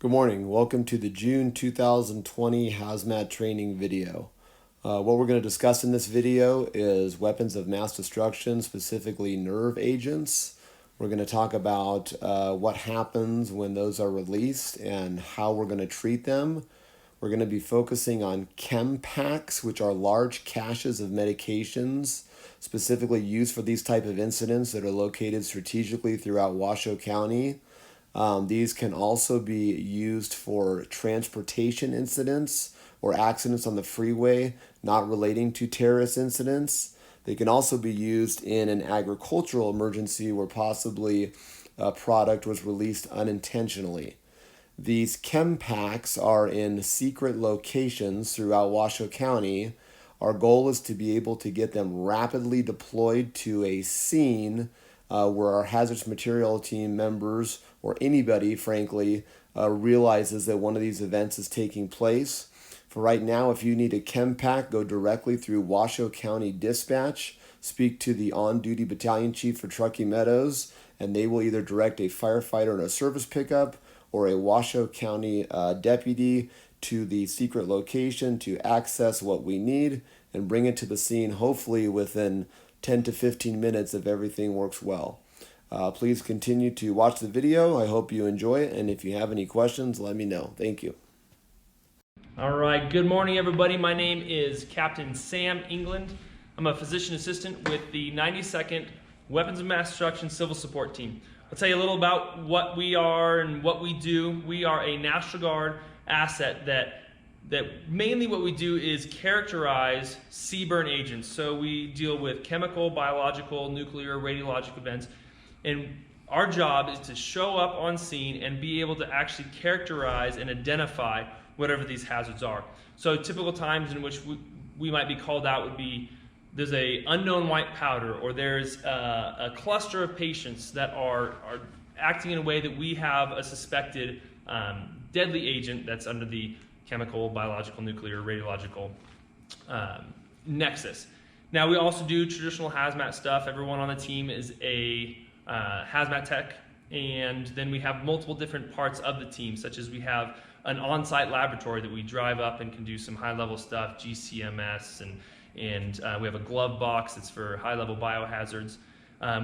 Good morning. Welcome to the June 2020 Hazmat training video. What we're going to discuss in this video is weapons of mass destruction, specifically nerve agents. We're going to talk about what happens when those are released and how we're going to treat them. We're going to be focusing on Chem packs, which are large caches of medications specifically used for these type of incidents that are located strategically throughout Washoe County. These can also be used for transportation incidents or accidents on the freeway not relating to terrorist incidents. They can also be used in an agricultural emergency where possibly a product was released unintentionally. These chem packs are in secret locations throughout Washoe County. Our goal is to be able to get them rapidly deployed to a scene where our hazardous material team members or anybody, frankly, realizes that one of these events is taking place. For right now, if you need a chem pack, go directly through Washoe County Dispatch, speak to the on-duty battalion chief for Truckee Meadows, and they will either direct a firefighter in a service pickup or a Washoe County deputy to the secret location to access what we need and bring it to the scene, hopefully within 10 to 15 minutes if everything works well. Please continue to watch the video. I hope you enjoy it, and if you have any questions, let me know. Thank you. All right, good morning everybody. My name is Captain Sam England. I'm a physician assistant with the 92nd Weapons of Mass Destruction Civil Support Team. I'll tell you a little about what we are and what we do. We are a National Guard asset that mainly what we do is characterize CBRN agents. So we deal with chemical, biological, nuclear, radiologic events. And our job is to show up on scene and be able to actually characterize and identify whatever these hazards are. So typical times in which we might be called out would be there's a unknown white powder, or there's a cluster of patients that are acting in a way that we have a suspected deadly agent that's under the chemical, biological, nuclear, radiological nexus. Now we also do traditional hazmat stuff. Everyone on the team is a hazmat tech, and then we have multiple different parts of the team, such as we have an on-site laboratory that we drive up and can do some high-level stuff, GCMS, and we have a glove box that's for high-level biohazards.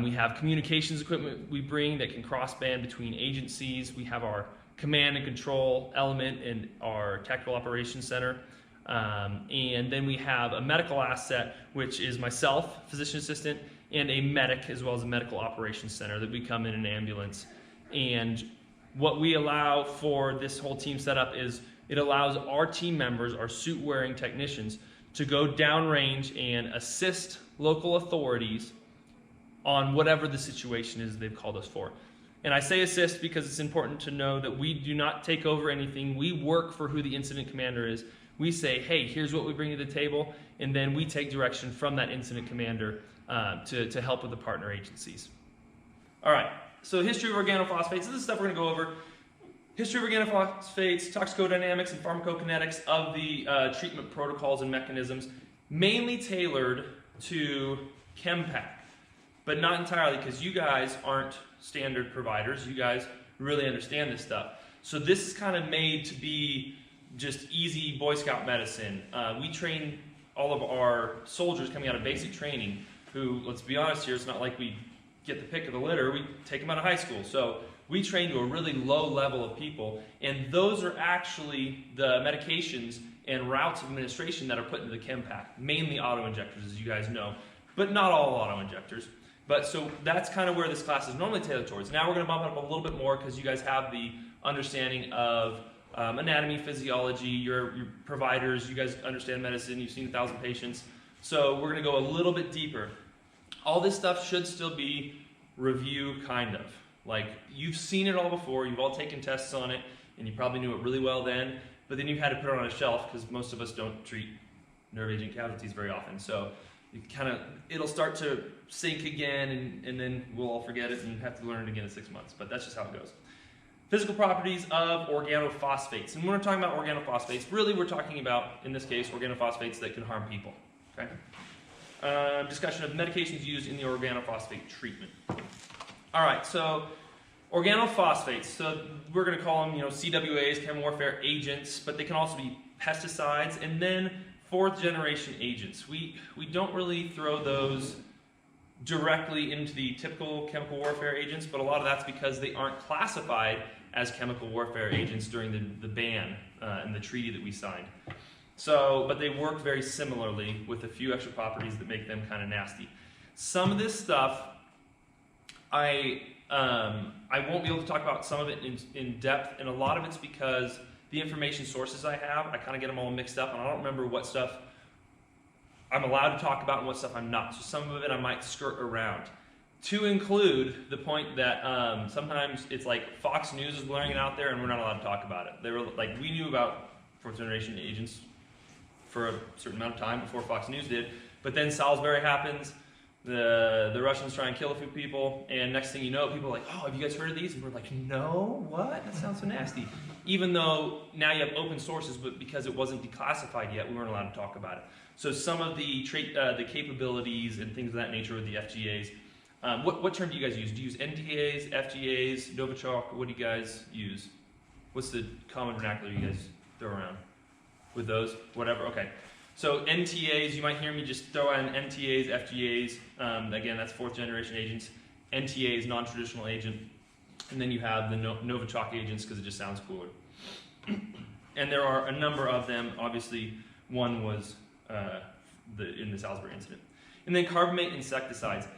We have communications equipment we bring that can cross-band between agencies. We have our command and control element in our tactical operations center. And then we have a medical asset, which is myself, physician assistant, and a medic, as well as a medical operations center that we come in an ambulance. And what we allow for this whole team setup is it allows our team members, our suit-wearing technicians, to go downrange and assist local authorities on whatever the situation is they've called us for. And I say assist because it's important to know that we do not take over anything. We work for who the incident commander is. We say, hey, here's what we bring to the table, and then we take direction from that incident commander to help with the partner agencies. All right, so history of organophosphates. This is stuff we're going to go over. History of organophosphates, toxicodynamics, and pharmacokinetics of the treatment protocols and mechanisms, mainly tailored to ChemPack, but not entirely, because you guys aren't standard providers. You guys really understand this stuff. So this is kind of made to be just easy Boy Scout medicine. We train all of our soldiers coming out of basic training who, let's be honest here, it's not like we get the pick of the litter. We take them out of high school. So we train to a really low level of people, and those are actually the medications and routes of administration that are put into the chem pack, mainly auto-injectors, as you guys know, but not all auto-injectors. But so that's kind of where this class is normally tailored towards. Now we're going to bump it up a little bit more because you guys have the understanding of anatomy, physiology, you're providers, you guys understand medicine, you've seen 1,000 patients. So we're going to go a little bit deeper. All this stuff should still be review, kind of. Like, you've seen it all before, you've all taken tests on it, and you probably knew it really well then, but then you've had to put it on a shelf because most of us don't treat nerve agent casualties very often. So you it'll start to sink again, and then we'll all forget it and have to learn it again in 6 months, but that's just how it goes. Physical properties of organophosphates. And when we're talking about organophosphates, really we're talking about, in this case, organophosphates that can harm people. Okay? Discussion of medications used in the organophosphate treatment. All right, so Organophosphates, so we're going to call them, CWAs, chem warfare agents, but they can also be pesticides, and then fourth generation agents. We don't really throw those directly into the typical chemical warfare agents, but a lot of that's because they aren't classified as chemical warfare agents during the ban and the treaty that we signed. So, but they work very similarly with a few extra properties that make them kind of nasty. Some of this stuff, I won't be able to talk about some of it in depth, and a lot of it's because the information sources I have, I kind of get them all mixed up, and I don't remember what stuff I'm allowed to talk about and what stuff I'm not. So some of it I might skirt around. To include the point that sometimes it's like Fox News is blaring it out there and we're not allowed to talk about it. They were like, we knew about fourth generation agents for a certain amount of time before Fox News did, but then Salisbury happens, the Russians try and kill a few people, and next thing you know, people are like, oh, have you guys heard of these? And we're like, no, what? That sounds so nasty. Even though now you have open sources, but because it wasn't declassified yet, we weren't allowed to talk about it. So some of the capabilities and things of that nature with the FGAs. What term do you guys use? Do you use NTAs, FGAs, Novichok? What do you guys use? What's the common vernacular you guys throw around with those? Whatever, okay. So NTAs, you might hear me just throw in NTAs, FGAs. Again, that's fourth generation agents. NTA is non-traditional agent. And then you have the Novichok agents because it just sounds cooler. And there are a number of them. Obviously, one was in the Salisbury incident. And then carbamate insecticides.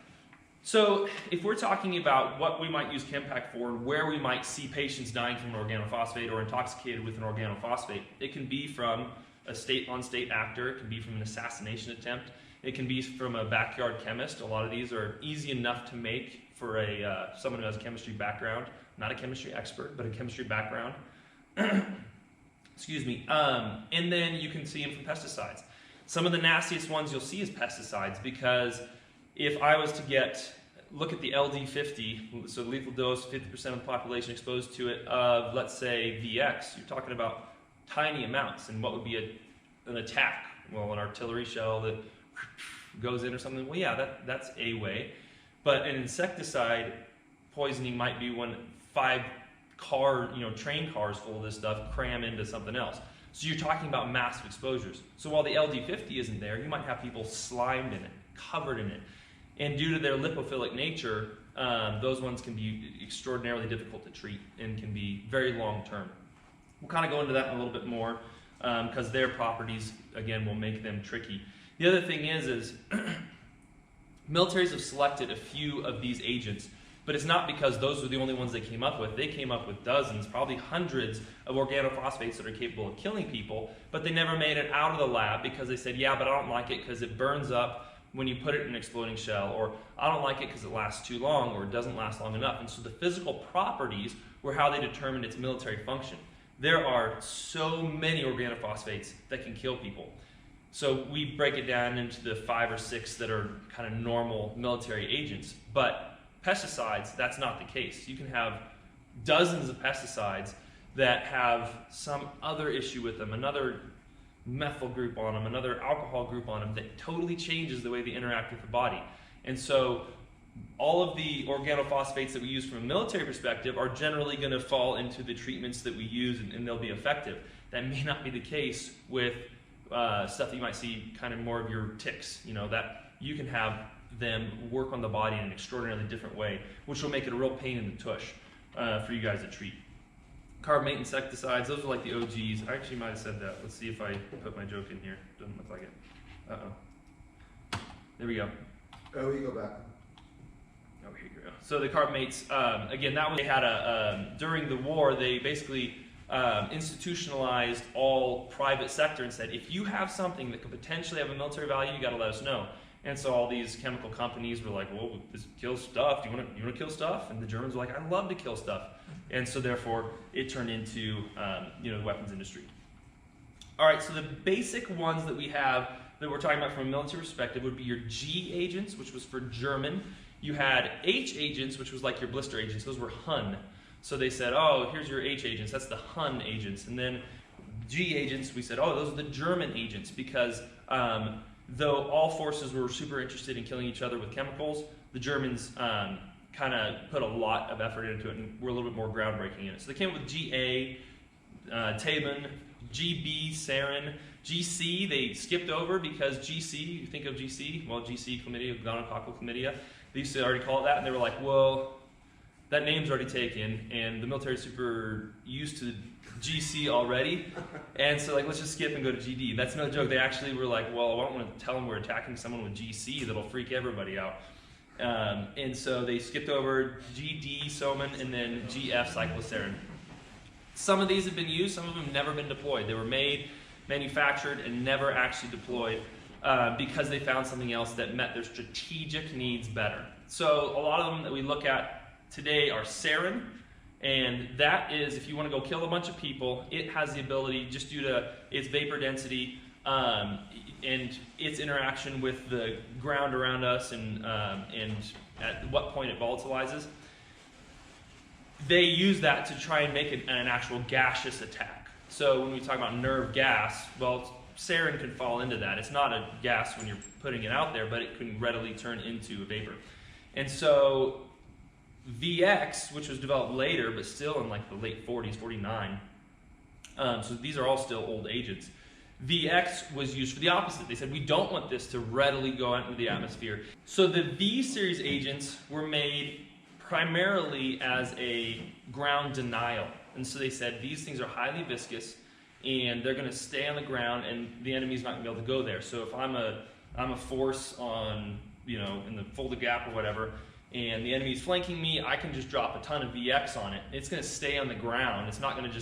So if we're talking about what we might use Chempac for, where we might see patients dying from an organophosphate or intoxicated with an organophosphate, it can be from a state-on-state actor, it can be from an assassination attempt, it can be from a backyard chemist. A lot of these are easy enough to make for someone who has a chemistry background, not a chemistry expert, but a chemistry background. Excuse me. And then you can see them from pesticides. Some of the nastiest ones you'll see is pesticides, because if I was to look at the LD50, so lethal dose, 50% of the population exposed to it, of let's say VX, you're talking about tiny amounts. And what would be an attack? Well, an artillery shell that goes in or something. Well, yeah, that's a way. But an insecticide poisoning might be when 5 train cars full of this stuff cram into something else. So you're talking about massive exposures. So while the LD50 isn't there, you might have people slimed in it, covered in it. And due to their lipophilic nature, those ones can be extraordinarily difficult to treat and can be very long term. We'll kind of go into that in a little bit more because their properties, again, will make them tricky. The other thing is militaries have selected a few of these agents, but it's not because those were the only ones they came up with. They came up with dozens, probably hundreds of organophosphates that are capable of killing people, but they never made it out of the lab because they said, yeah, but I don't like it because it burns up when you put it in an exploding shell, or I don't like it because it lasts too long, or it doesn't last long enough. And so the physical properties were how they determined its military function. There are so many organophosphates that can kill people. So we break it down into the 5 or 6 that are kind of normal military agents. But pesticides, that's not the case. You can have dozens of pesticides that have some other issue with them, another methyl group on them, another alcohol group on them, that totally changes the way they interact with the body. And so all of the organophosphates that we use from a military perspective are generally going to fall into the treatments that we use, and they'll be effective. That may not be the case with stuff that you might see kind of more of your ticks, that you can have them work on the body in an extraordinarily different way, which will make it a real pain in the tush for you guys to treat. Carbamate insecticides, those are like the OGs. I actually might have said that. Let's see if I put my joke in here. Doesn't look like it. Uh-oh. There we go. Oh, you go back. Oh, here you go. So the carbamates, again, that was, they had during the war, they basically institutionalized all private sector and said, if you have something that could potentially have a military value, you got to let us know. And so all these chemical companies were like, well, this kills stuff. Do you want to kill stuff? And the Germans were like, I love to kill stuff. And so therefore, it turned into the weapons industry. All right, so the basic ones that we have that we're talking about from a military perspective would be your G agents, which was for German. You had H agents, which was like your blister agents. Those were Hun. So they said, oh, here's your H agents. That's the Hun agents. And then G agents, we said, oh, those are the German agents, because though all forces were super interested in killing each other with chemicals, the Germans kind of put a lot of effort into it, and we're a little bit more groundbreaking in it. So they came up with GA, Taban, GB, sarin, GC. They skipped over because GC, you think of GC, well, GC chlamydia, gonococcal chlamydia. They used to already call it that, and they were like, well, that name's already taken, and the military is super used to GC already, and so like, let's just skip and go to GD. That's no joke. They actually were like, well, I don't want to tell them we're attacking someone with GC. That'll freak everybody out. And so they skipped over GD, Soman, and then GF, cyclosarin. Some of these have been used, some of them have never been deployed. They were made, manufactured, and never actually deployed because they found something else that met their strategic needs better. So a lot of them that we look at today are sarin, and that is, if you want to go kill a bunch of people, it has the ability, just due to its vapor density and its interaction with the ground around us, and at what point it volatilizes. They use that to try and make an actual gaseous attack. So when we talk about nerve gas, well, sarin can fall into that. It's not a gas when you're putting it out there, but it can readily turn into a vapor. And so VX, which was developed later, but still in like the late 40s, 49. So these are all still old agents. VX was used for the opposite. They said, we don't want this to readily go out into the atmosphere. So the V series agents were made primarily as a ground denial. And so they said, these things are highly viscous, and they're going to stay on the ground, and the enemy's not going to be able to go there. So if I'm a force on, in the Fulda Gap or whatever, and the enemy's flanking me, I can just drop a ton of VX on it. It's going to stay on the ground. It's not going to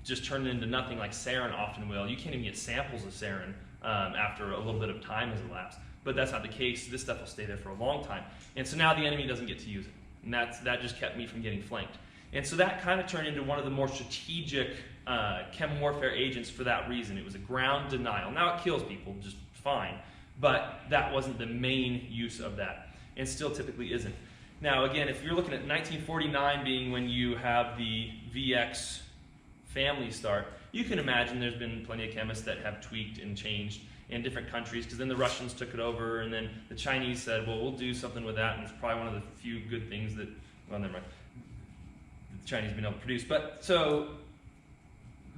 just turn it into nothing like sarin often will. You can't even get samples of sarin after a little bit of time has elapsed. But that's not the case. This stuff will stay there for a long time. And so now the enemy doesn't get to use it. And that just kept me from getting flanked. And so that kind of turned into one of the more strategic chem warfare agents for that reason. It was a ground denial. Now it kills people just fine, but that wasn't the main use of that, and still typically isn't. Now again, if you're looking at 1949 being when you have the VX family start, you can imagine there's been plenty of chemists that have tweaked and changed in different countries, because then the Russians took it over, and then the Chinese said, well, we'll do something with that, and it's probably one of the few good things that, well, never mind, the Chinese have been able to produce. But so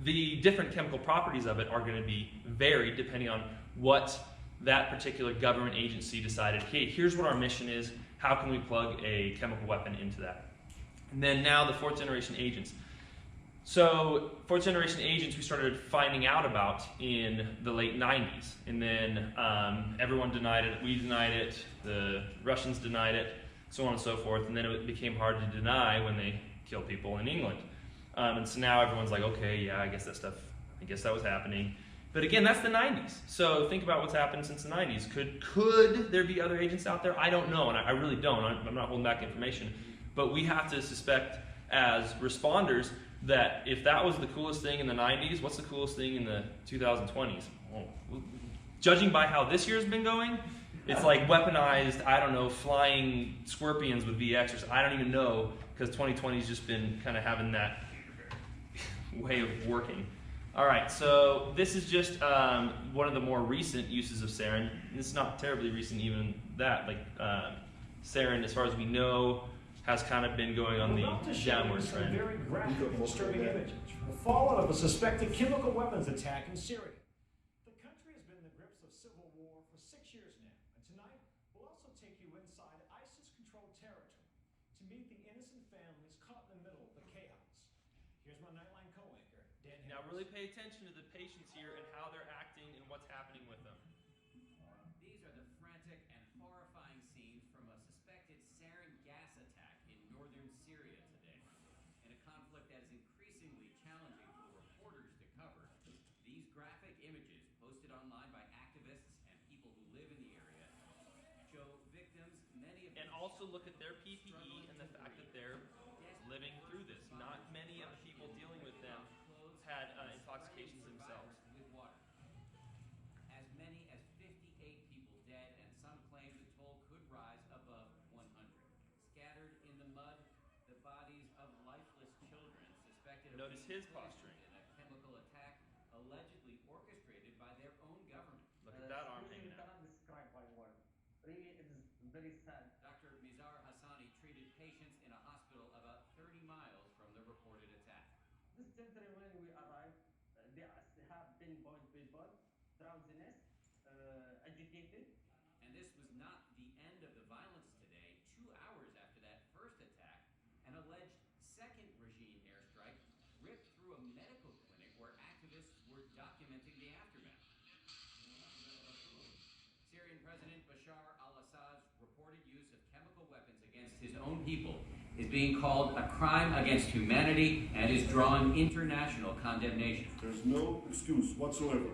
the different chemical properties of it are going to be varied depending on what that particular government agency decided, hey, here's what our mission is, how can we plug a chemical weapon into that? And then now the fourth generation agents. So fourth generation agents we started finding out about in the late 90s, and then everyone denied it, we denied it, the Russians denied it, so on and so forth, and then it became hard to deny when they killed people in England. And so now everyone's like, okay, yeah, I guess that was happening. But again, that's the 90s. So think about what's happened since the 90s. Could there be other agents out there? I don't know, and I really don't. I'm not holding back information. But we have to suspect as responders that if that was the coolest thing in the 90s, what's the coolest thing in the 2020s? Oh, judging by how this year's been going, it's like weaponized, I don't know, flying scorpions with VX, or I don't even know, because 2020's just been kind of having that way of working. All right, so this is just one of the more recent uses of sarin. It's not terribly recent, even that. Like sarin, as far as we know, has kind of been going on the downward trend. Very graphic and disturbing images from the fallout of a suspected chemical weapons attack in Syria. The country has been in the grips of civil war for 6 years now, and tonight we'll also take you inside ISIS-controlled territory to meet the innocent families caught in the middle of the chaos. Here's my Nightline co-anchor, Dan. Now really pay attention to the patients here and how they're acting and what's happening with them. These are the frantic and horrifying scenes from a suspected sarin gas attack in northern Syria today. In a conflict that is increasingly challenging for reporters to cover, these graphic images posted online by activists and people who live in the area show victims, many of And also look at their PPE and the fact that they're living through this. Not many of the people dealing with them had intoxications themselves. with water. As many as 58 people dead, and some claim the toll could rise above 100. Scattered in the mud, the bodies of lifeless children suspected of Notice being his posturing. poisoned in a chemical attack allegedly orchestrated by their own government. Look at that arm hanging out. cannot describe by words. Really, it is very sad. Dr. Mizar Hassani treated point baseball, drowsiness, agitated. And this was not the end of the violence today. 2 hours after that first attack, an alleged second regime airstrike ripped through a medical clinic where activists were documenting the aftermath. Syrian President Bashar al-Assad's reported use of chemical weapons against his own people is being called a crime against humanity and is drawing international condemnation. There's no excuse whatsoever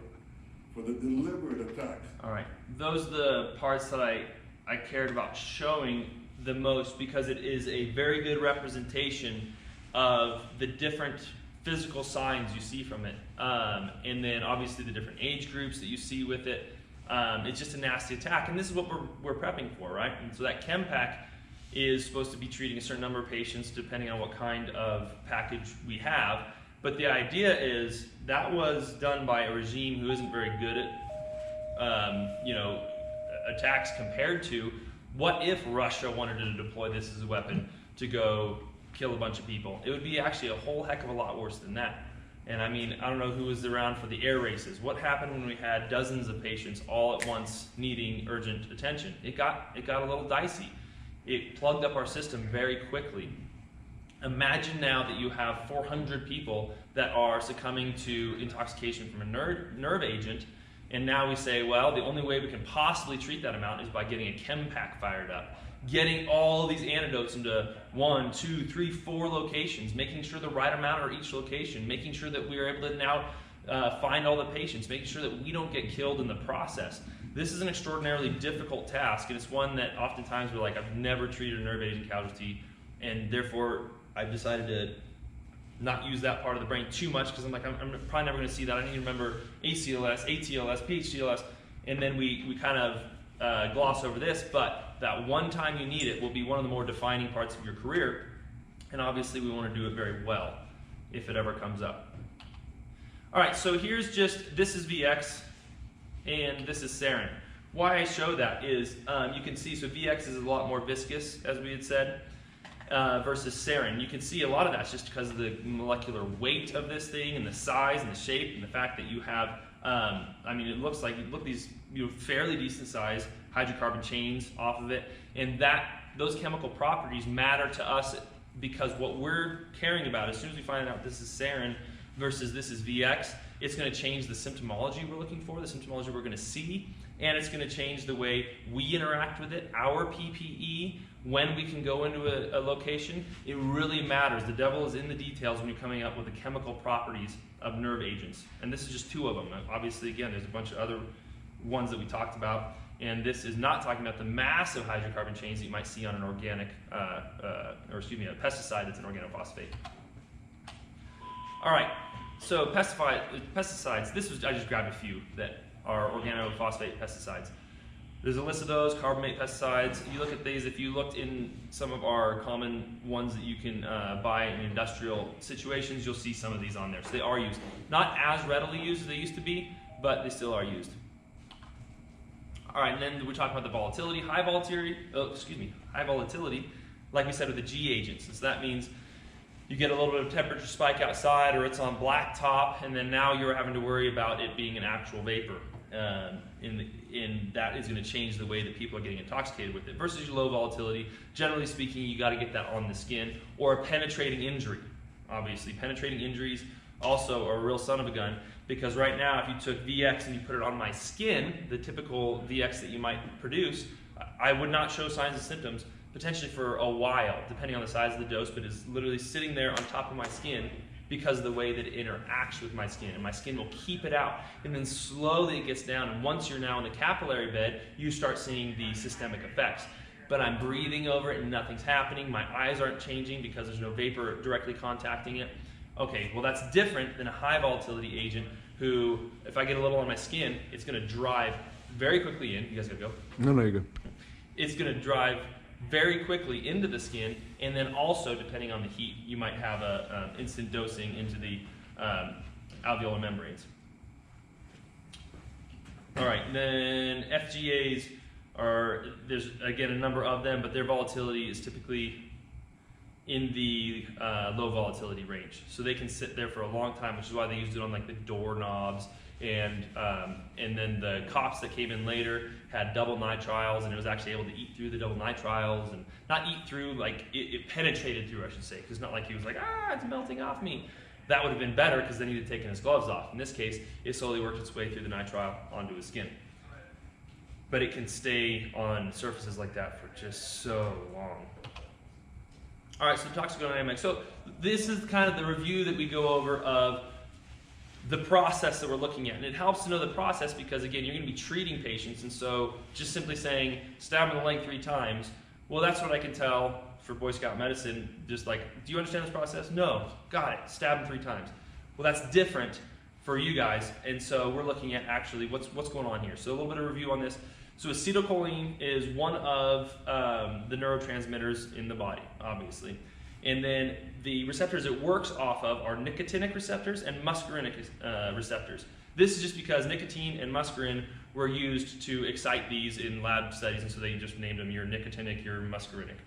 for the deliberate attack. All right, those are the parts that I cared about showing the most because it is a very good representation of the different physical signs you see from it. And then obviously the different age groups that you see with it. It's just a nasty attack, and this is what we're prepping for, right? And so that chem pack is supposed to be treating a certain number of patients depending on what kind of package we have. But the idea is that was done by a regime who isn't very good at, attacks compared to what if Russia wanted to deploy this as a weapon to go kill a bunch of people. It would be actually a whole heck of a lot worse than that. And I mean, I don't know who was around for the air races. What happened when we had dozens of patients all at once needing urgent attention? It got a little dicey. It plugged up our system very quickly. Imagine now that you have 400 people that are succumbing to intoxication from a nerve agent, and now we say, well, the only way we can possibly treat that amount is by getting a chem pack fired up. Getting all these antidotes into 1, 2, 3, 4 locations, making sure the right amount are each location, making sure that we are able to now find all the patients, making sure that we don't get killed in the process. This is an extraordinarily difficult task, and it's one that oftentimes we're like, I've never treated a nerve agent casualty, and therefore I've decided to not use that part of the brain too much because I'm like, I'm probably never going to see that. I need to remember ACLS, ATLS, PHTLS, and then we kind of gloss over this, but that one time you need it will be one of the more defining parts of your career, and obviously we want to do it very well if it ever comes up. All right, so here's this is VX and this is sarin. Why I show that is you can see, so VX is a lot more viscous, as we had said, versus sarin. You can see a lot of that's just because of the molecular weight of this thing and the size and the shape and the fact that you have, I mean, it looks like, look, these fairly decent size hydrocarbon chains off of it, and those chemical properties matter to us because what we're caring about, as soon as we find out this is sarin versus this is VX, it's going to change the symptomology we're looking for, the symptomology we're going to see, and it's going to change the way we interact with it, our PPE, when we can go into a location. It really matters. The devil is in the details when you're coming up with the chemical properties of nerve agents. And this is just 2 of them. Obviously, again, there's a bunch of other ones that we talked about. And this is not talking about the massive hydrocarbon chains that you might see on an organic, a pesticide that's an organophosphate. All right, so pesticides. I just grabbed a few that are organophosphate pesticides. There's a list of those, carbamate pesticides. You look at these, if you looked in some of our common ones that you can buy in industrial situations, you'll see some of these on there. So they are used. Not as readily used as they used to be, but they still are used. All right, and then we talk about the volatility. High volatility, like we said with the G agents. So that means you get a little bit of temperature spike outside, or it's on black top, and then now you're having to worry about it being an actual vapor. And that is going to change the way that people are getting intoxicated with it. Versus your low volatility, generally speaking, you got to get that on the skin, or a penetrating injury. Obviously, penetrating injuries also are a real son of a gun, because right now, if you took VX and you put it on my skin, the typical VX that you might produce, I would not show signs and symptoms potentially for a while, depending on the size of the dose, but it's literally sitting there on top of my skin because of the way that it interacts with my skin, and my skin will keep it out, and then slowly it gets down, and once you're now in the capillary bed, you start seeing the systemic effects. But I'm breathing over it and nothing's happening, my eyes aren't changing because there's no vapor directly contacting it. Okay, well that's different than a high volatility agent who, if I get a little on my skin, it's gonna drive very quickly in. You guys gotta go? No, you're good. It's gonna drive very quickly into the skin, and then also, depending on the heat, you might have a instant dosing into the alveolar membranes. All right, then FGAs there's again a number of them, but their volatility is typically in the low volatility range. So they can sit there for a long time, which is why they used it on like the doorknobs. And then the COPs that came in later had double nitriles, and it was actually able to eat through the double nitriles, and not eat through, like it penetrated through, I should say, because it's not like he was like, it's melting off me. That would have been better because then he'd have taken his gloves off. In this case, it slowly worked its way through the nitrile onto his skin. But it can stay on surfaces like that for just so long. All right, so toxicodynamics. So this is kind of the review that we go over of the process that we're looking at. And it helps to know the process because, again, you're going to be treating patients. And so just simply saying, stab in the leg 3 times, well, that's what I can tell for Boy Scout medicine. Just like, do you understand this process? No. Got it. Stab him 3 times. Well, that's different for you guys. And so we're looking at actually what's going on here. So a little bit of review on this. So acetylcholine is one of the neurotransmitters in the body, obviously. And then the receptors it works off of are nicotinic receptors and muscarinic receptors. This is just because nicotine and muscarine were used to excite these in lab studies, and so they just named them your nicotinic, your muscarinic.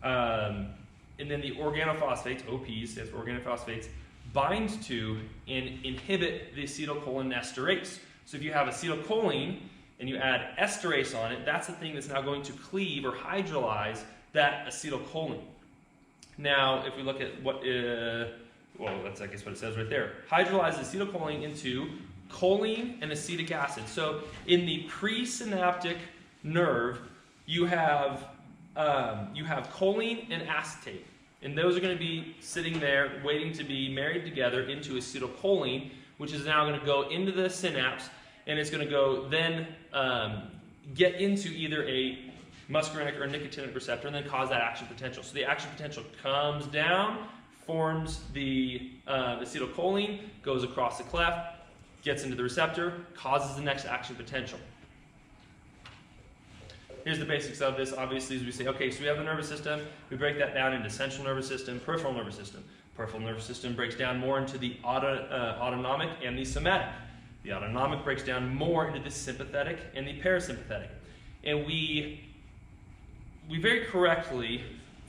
And then the organophosphates, OPs, stands for organophosphates, bind to and inhibit the acetylcholinesterase. So if you have acetylcholine and you add esterase on it, that's the thing that's now going to cleave or hydrolyze that acetylcholine. Now, if we look at what, well, that's I guess what it says right there. Hydrolyze acetylcholine into choline and acetic acid. So in the presynaptic nerve, you have choline and acetate. And those are going to be sitting there waiting to be married together into acetylcholine, which is now going to go into the synapse, and it's going to go then get into either a muscarinic or nicotinic receptor and then cause that action potential. So the action potential comes down, forms the acetylcholine, goes across the cleft, gets into the receptor, causes the next action potential. Here's the basics of this. Obviously, as we say, okay, so we have the nervous system. We break that down into central nervous system, peripheral nervous system. Peripheral nervous system breaks down more into the autonomic and the somatic. The autonomic breaks down more into the sympathetic and the parasympathetic. And we very correctly,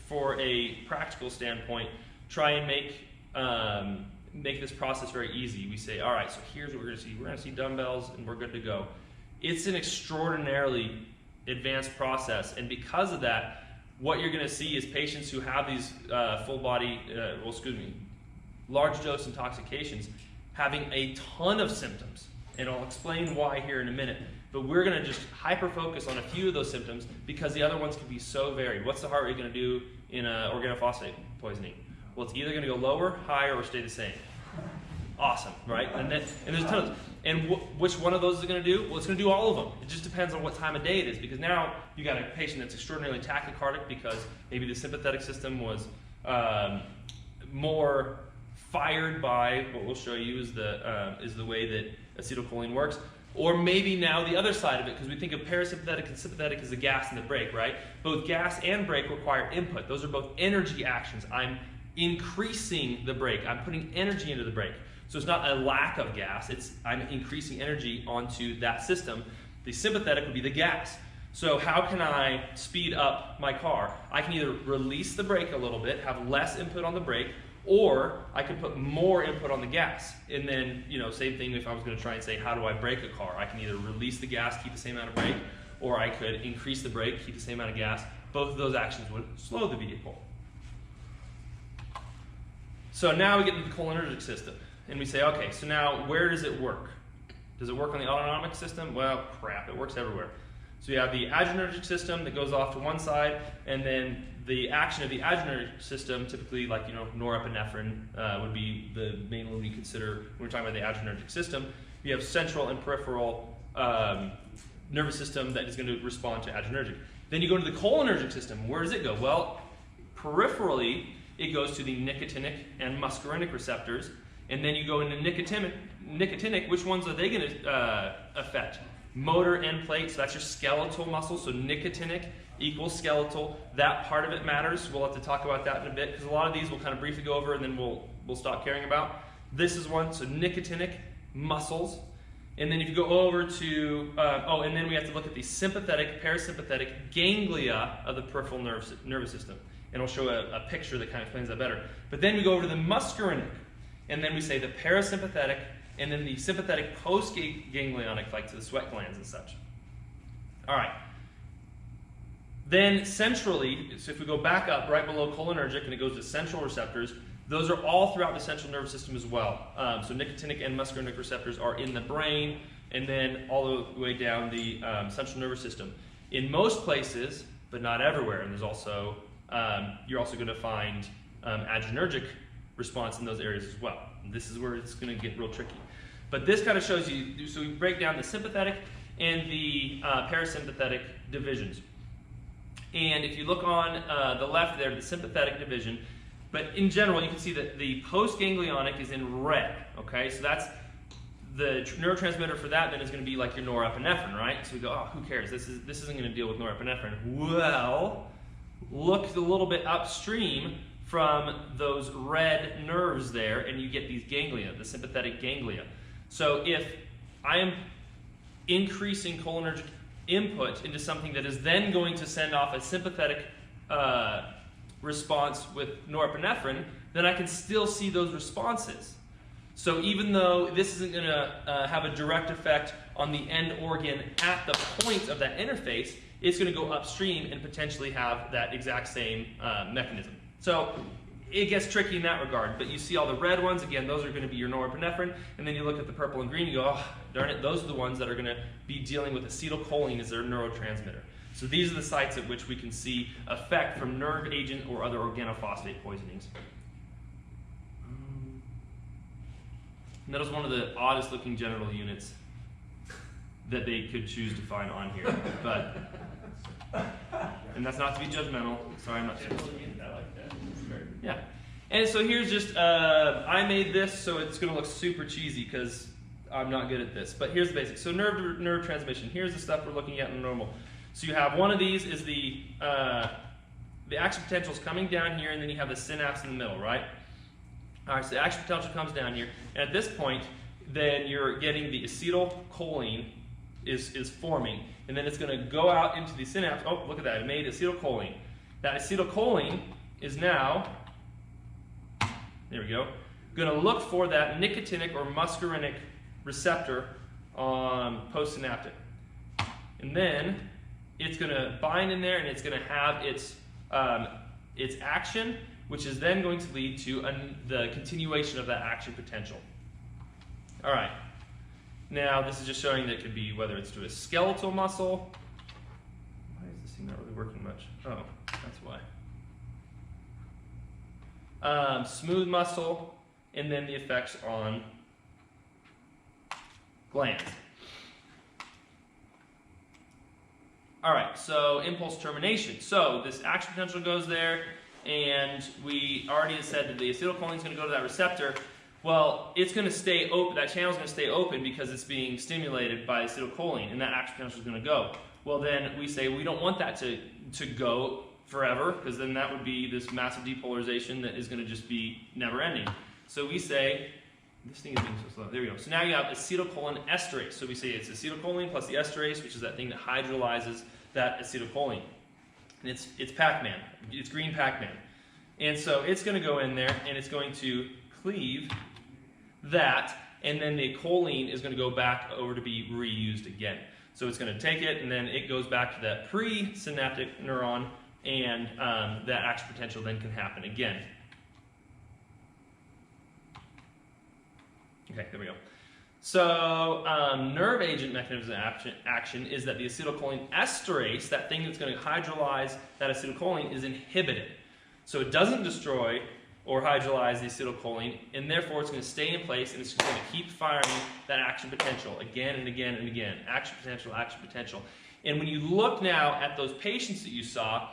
for a practical standpoint, try and make this process very easy. We say, all right, so here's what we're going to see. We're going to see dumbbells, and we're good to go. It's an extraordinarily advanced process, and because of that, what you're going to see is patients who have these large dose intoxications having a ton of symptoms, and I'll explain why here in a minute. But we're going to just hyper-focus on a few of those symptoms because the other ones can be so varied. What's the heart rate going to do in organophosphate poisoning? Well, it's either going to go lower, higher, or stay the same. Awesome, right? And there's tons. And which one of those is it going to do? Well, it's going to do all of them. It just depends on what time of day it is, because now you got a patient that's extraordinarily tachycardic because maybe the sympathetic system was more fired by what we'll show you is the way that acetylcholine works. Or maybe now the other side of it, because we think of parasympathetic and sympathetic as the gas and the brake, right? Both gas and brake require input. Those are both energy actions. I'm increasing the brake. I'm putting energy into the brake. So it's not a lack of gas. I'm increasing energy onto that system. The sympathetic would be the gas. So how can I speed up my car? I can either release the brake a little bit, have less input on the brake, or I could put more input on the gas. And then, same thing if I was going to try and say, how do I brake a car? I can either release the gas, keep the same amount of brake, or I could increase the brake, keep the same amount of gas. Both of those actions would slow the vehicle. So now we get into the cholinergic system. And we say, okay, so now where does it work? Does it work on the autonomic system? Well, crap, it works everywhere. So you have the adrenergic system that goes off to one side, and then the action of the adrenergic system, typically like norepinephrine would be the main one we consider when we're talking about the adrenergic system. You have central and peripheral nervous system that is going to respond to adrenergic. Then you go to the cholinergic system. Where does it go? Well, peripherally, it goes to the nicotinic and muscarinic receptors, and then you go into nicotinic. Which ones are they going to affect? Motor end plate, so that's your skeletal muscle, so nicotinic equals skeletal. That part of it matters. We'll have to talk about that in a bit, because a lot of these we'll kind of briefly go over and then we'll stop caring about. This is one, so nicotinic muscles. And then if you go over to, and then we have to look at the sympathetic, parasympathetic ganglia of the peripheral nervous system. And I'll show a picture that kind of explains that better. But then we go over to the muscarinic, and then we say the parasympathetic, and then the sympathetic post-ganglionic, like to the sweat glands and such. All right. Then centrally, so if we go back up right below cholinergic and it goes to central receptors, those are all throughout the central nervous system as well. So nicotinic and muscarinic receptors are in the brain and then all the way down the central nervous system. In most places, but not everywhere, and there's also, you're also going to find adrenergic response in those areas as well. And this is where it's going to get real tricky. But this kind of shows you, so we break down the sympathetic and the parasympathetic divisions. And if you look on the left there, the sympathetic division, but in general, you can see that the postganglionic is in red, okay? So that's the neurotransmitter for that then is going to be like your norepinephrine, right? So we go, oh, who cares? This isn't going to deal with norepinephrine. Well, look a little bit upstream from those red nerves there, and you get these ganglia, the sympathetic ganglia. So if I am increasing cholinergic input into something that is then going to send off a sympathetic response with norepinephrine, then I can still see those responses. So even though this isn't going to have a direct effect on the end organ at the point of that interface, it's going to go upstream and potentially have that exact same mechanism. So it gets tricky in that regard, but you see all the red ones, again, those are going to be your norepinephrine, and then you look at the purple and green, you go, oh, darn it, those are the ones that are going to be dealing with acetylcholine as their neurotransmitter. So these are the sites at which we can see effect from nerve agent or other organophosphate poisonings. And that was one of the oddest looking genital units that they could choose to find on here, but, and that's not to be judgmental, sorry, I'm not sure. Yeah, and so here's just, I made this so it's going to look super cheesy because I'm not good at this, but here's the basics. So nerve transmission, here's the stuff we're looking at in normal. So you have one of these is the action potential is coming down here, and then you have the synapse in the middle, right? All right, so the action potential comes down here, and at this point, then you're getting the acetylcholine is forming, and then it's going to go out into the synapse. Oh, look at that, it made acetylcholine. That acetylcholine is now, there we go, going to look for that nicotinic or muscarinic receptor on postsynaptic. And then it's going to bind in there and it's going to have its action, which is then going to lead to the continuation of that action potential. All right. Now this is just showing that it could be whether it's to a skeletal muscle. Why is this thing not really working much? Oh, that's why. Smooth muscle, and then the effects on glands. All right, so impulse termination. So this action potential goes there, and we already said that the acetylcholine is going to go to that receptor. Well, it's going to stay open. That channel is going to stay open because it's being stimulated by acetylcholine, and that action potential is going to go. Well, then we say we don't want that to go forever, because then that would be this massive depolarization that is going to just be never ending. So we say, this thing is being so slow. There we go. So now you have acetylcholine esterase. So we say it's acetylcholine plus the esterase, which is that thing that hydrolyzes that acetylcholine. And it's Pac-Man. It's green Pac-Man. And so it's going to go in there and it's going to cleave that, and then the choline is going to go back over to be reused again. So it's going to take it and then it goes back to that pre-synaptic neuron, and that action potential then can happen again. Okay, there we go. So nerve agent mechanism of action is that the acetylcholine esterase, that thing that's going to hydrolyze that acetylcholine, is inhibited. So it doesn't destroy or hydrolyze the acetylcholine, and therefore it's going to stay in place and it's going to keep firing that action potential again and again and again. Action potential, action potential. And when you look now at those patients that you saw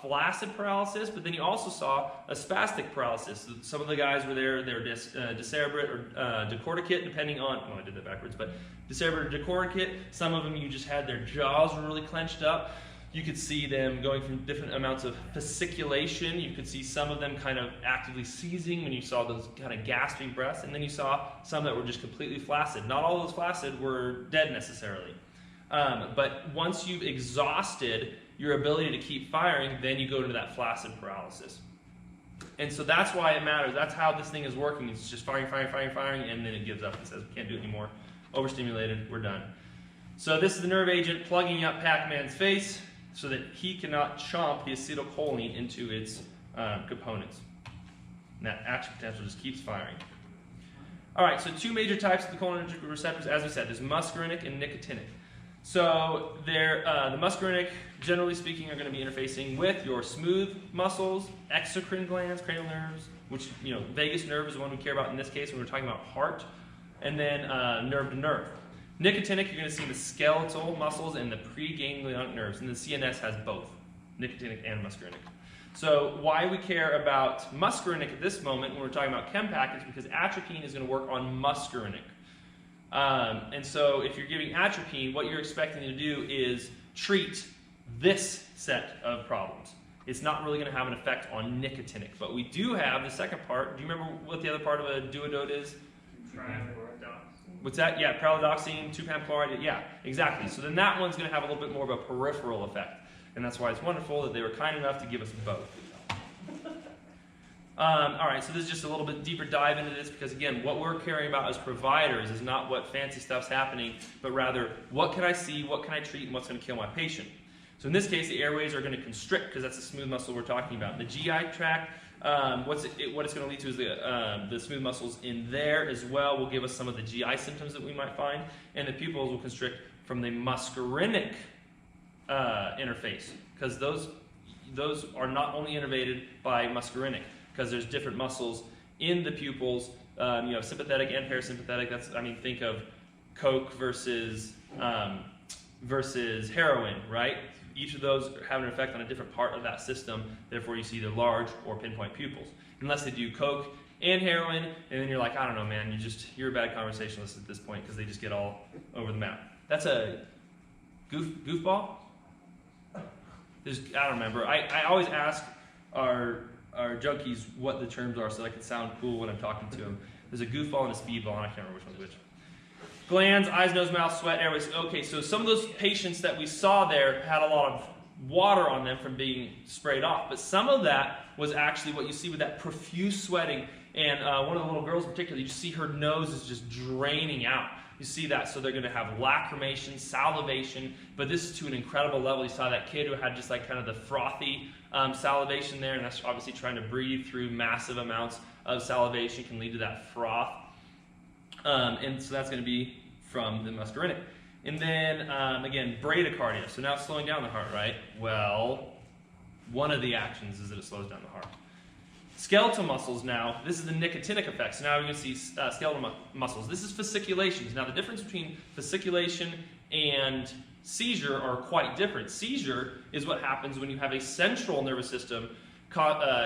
flaccid paralysis, but then you also saw a spastic paralysis. Some of the guys were there, they were decerebrate or decorticate, depending on, oh, I did that backwards, but decerebrate or decorticate. Some of them you just had their jaws were really clenched up. You could see them going from different amounts of fasciculation. You could see some of them kind of actively seizing when you saw those kind of gasping breaths, and then you saw some that were just completely flaccid. Not all those flaccid were dead necessarily. But once you've exhausted your ability to keep firing, then you go into that flaccid paralysis. And so that's why it matters. That's how this thing is working. It's just firing, and then it gives up and says, we can't do it anymore. Overstimulated, we're done. So this is the nerve agent plugging up Pac-Man's face so that he cannot chomp the acetylcholine into its components. And that action potential just keeps firing. All right, so two major types of the cholinergic receptors, as we said, there's muscarinic and nicotinic. So the muscarinic, generally speaking, are going to be interfacing with your smooth muscles, exocrine glands, cranial nerves, which, vagus nerve is the one we care about in this case when we're talking about heart, and then nerve to nerve. Nicotinic, you're going to see the skeletal muscles and the preganglionic nerves, and the CNS has both, nicotinic and muscarinic. So why we care about muscarinic at this moment when we're talking about chem package, because atropine is going to work on muscarinic. And so if you're giving atropine, what you're expecting to do is treat this set of problems. It's not really going to have an effect on nicotinic. But we do have the second part. Do you remember what the other part of a duodot is? What's that? Yeah, pralidoxine, 2-pan chloride. Yeah, exactly. So then that one's going to have a little bit more of a peripheral effect. And that's why it's wonderful that they were kind enough to give us both. All right, so this is just a little bit deeper dive into this because, again, what we're caring about as providers is not what fancy stuff's happening, but rather what can I see, what can I treat, and what's going to kill my patient. So in this case, the airways are going to constrict because that's the smooth muscle we're talking about. The GI tract, what it's going to lead to is the smooth muscles in there as well will give us some of the GI symptoms that we might find, and the pupils will constrict from the muscarinic interface because those are not only innervated by muscarinic, because there's different muscles in the pupils, sympathetic and parasympathetic. Think of Coke versus heroin, right? Each of those have an effect on a different part of that system. Therefore, you see either large or pinpoint pupils. Unless they do Coke and heroin, and then you're like, I don't know, man, you're a bad conversationalist at this point because they just get all over the map. That's a goofball? I don't remember. I always ask our junkies what the terms are so I can sound cool when I'm talking to them. There's a goofball and a speedball, and I can't remember which one's which. Glands, eyes, nose, mouth, sweat, airways. Okay, so some of those patients that we saw there had a lot of water on them from being sprayed off, but some of that was actually what you see with that profuse sweating. And one of the little girls in particular, you see her nose is just draining out. You see that, so they're going to have lacrimation, salivation, but this is to an incredible level. You saw that kid who had just like kind of the frothy salivation there, and that's obviously trying to breathe through massive amounts of salivation can lead to that froth. And so that's going to be from the muscarinic. And then, again, bradycardia. So now it's slowing down the heart, right? Well, one of the actions is that it slows down the heart. Skeletal muscles now, this is the nicotinic effect. So now we're going to see skeletal muscles. This is fasciculations. Now the difference between fasciculation and seizure are quite different. Seizure is what happens when you have a central nervous system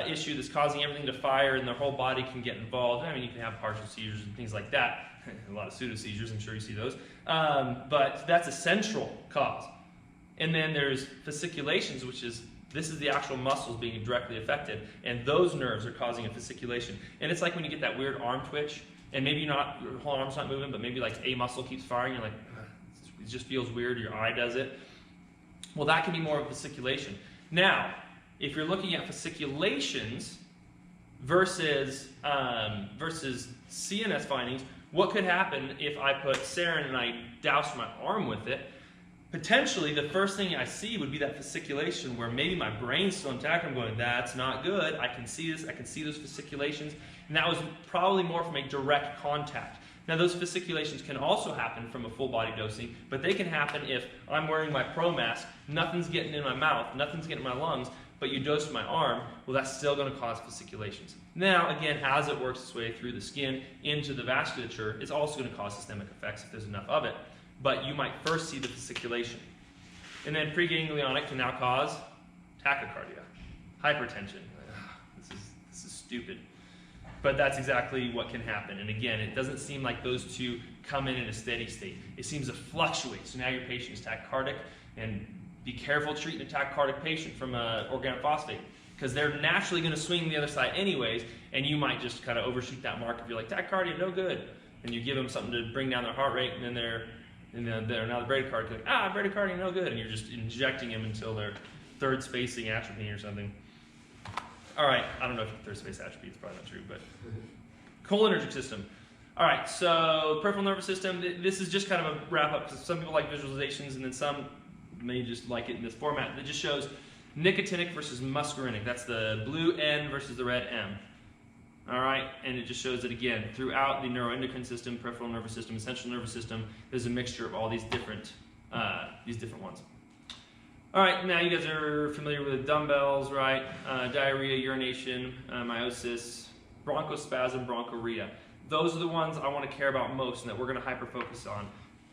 issue that's causing everything to fire and the whole body can get involved. You can have partial seizures and things like that. A lot of pseudo-seizures, I'm sure you see those. But that's a central cause. And then there's fasciculations, which is this is the actual muscles being directly affected, and those nerves are causing a fasciculation. And it's like when you get that weird arm twitch, and maybe your whole arm's not moving, but maybe like a muscle keeps firing, you're like, it just feels weird, your eye does it. Well, that can be more of a fasciculation. Now, if you're looking at fasciculations versus CNS findings, what could happen if I put sarin and I doused my arm with it? Potentially, the first thing I see would be that fasciculation where maybe my brain's still intact. I'm going, that's not good. I can see this. I can see those fasciculations. And that was probably more from a direct contact. Now, those fasciculations can also happen from a full body dosing, but they can happen if I'm wearing my pro mask, nothing's getting in my mouth, nothing's getting in my lungs, but you dose my arm, well, that's still going to cause fasciculations. Now, again, as it works its way through the skin into the vasculature, it's also going to cause systemic effects if there's enough of it. But you might first see the fasciculation. And then preganglionic can now cause tachycardia, hypertension. This is stupid. But that's exactly what can happen. And again, it doesn't seem like those two come in a steady state. It seems to fluctuate. So now your patient is tachycardic, and be careful treating a tachycardic patient from organophosphate, because they're naturally going to swing the other side anyways, and you might just kind of overshoot that mark if you're like, tachycardia, no good. And you give them something to bring down their heart rate, and then they're now the bradycardia, like, bradycardia, no good, and you're just injecting them until they're third spacing atropine or something. All right, I don't know if third space atropine is probably not true, but cholinergic system. All right, so peripheral nervous system, this is just kind of a wrap up, because some people like visualizations and then some may just like it in this format. It just shows nicotinic versus muscarinic. That's the blue N versus the red M. All right, and it just shows that again, throughout the neuroendocrine system, peripheral nervous system, central nervous system, there's a mixture of all these different ones. All right, now you guys are familiar with dumbbells, right? Diarrhea, urination, meiosis, bronchospasm, bronchorrhea. Those are the ones I want to care about most and that we're going to hyper-focus on.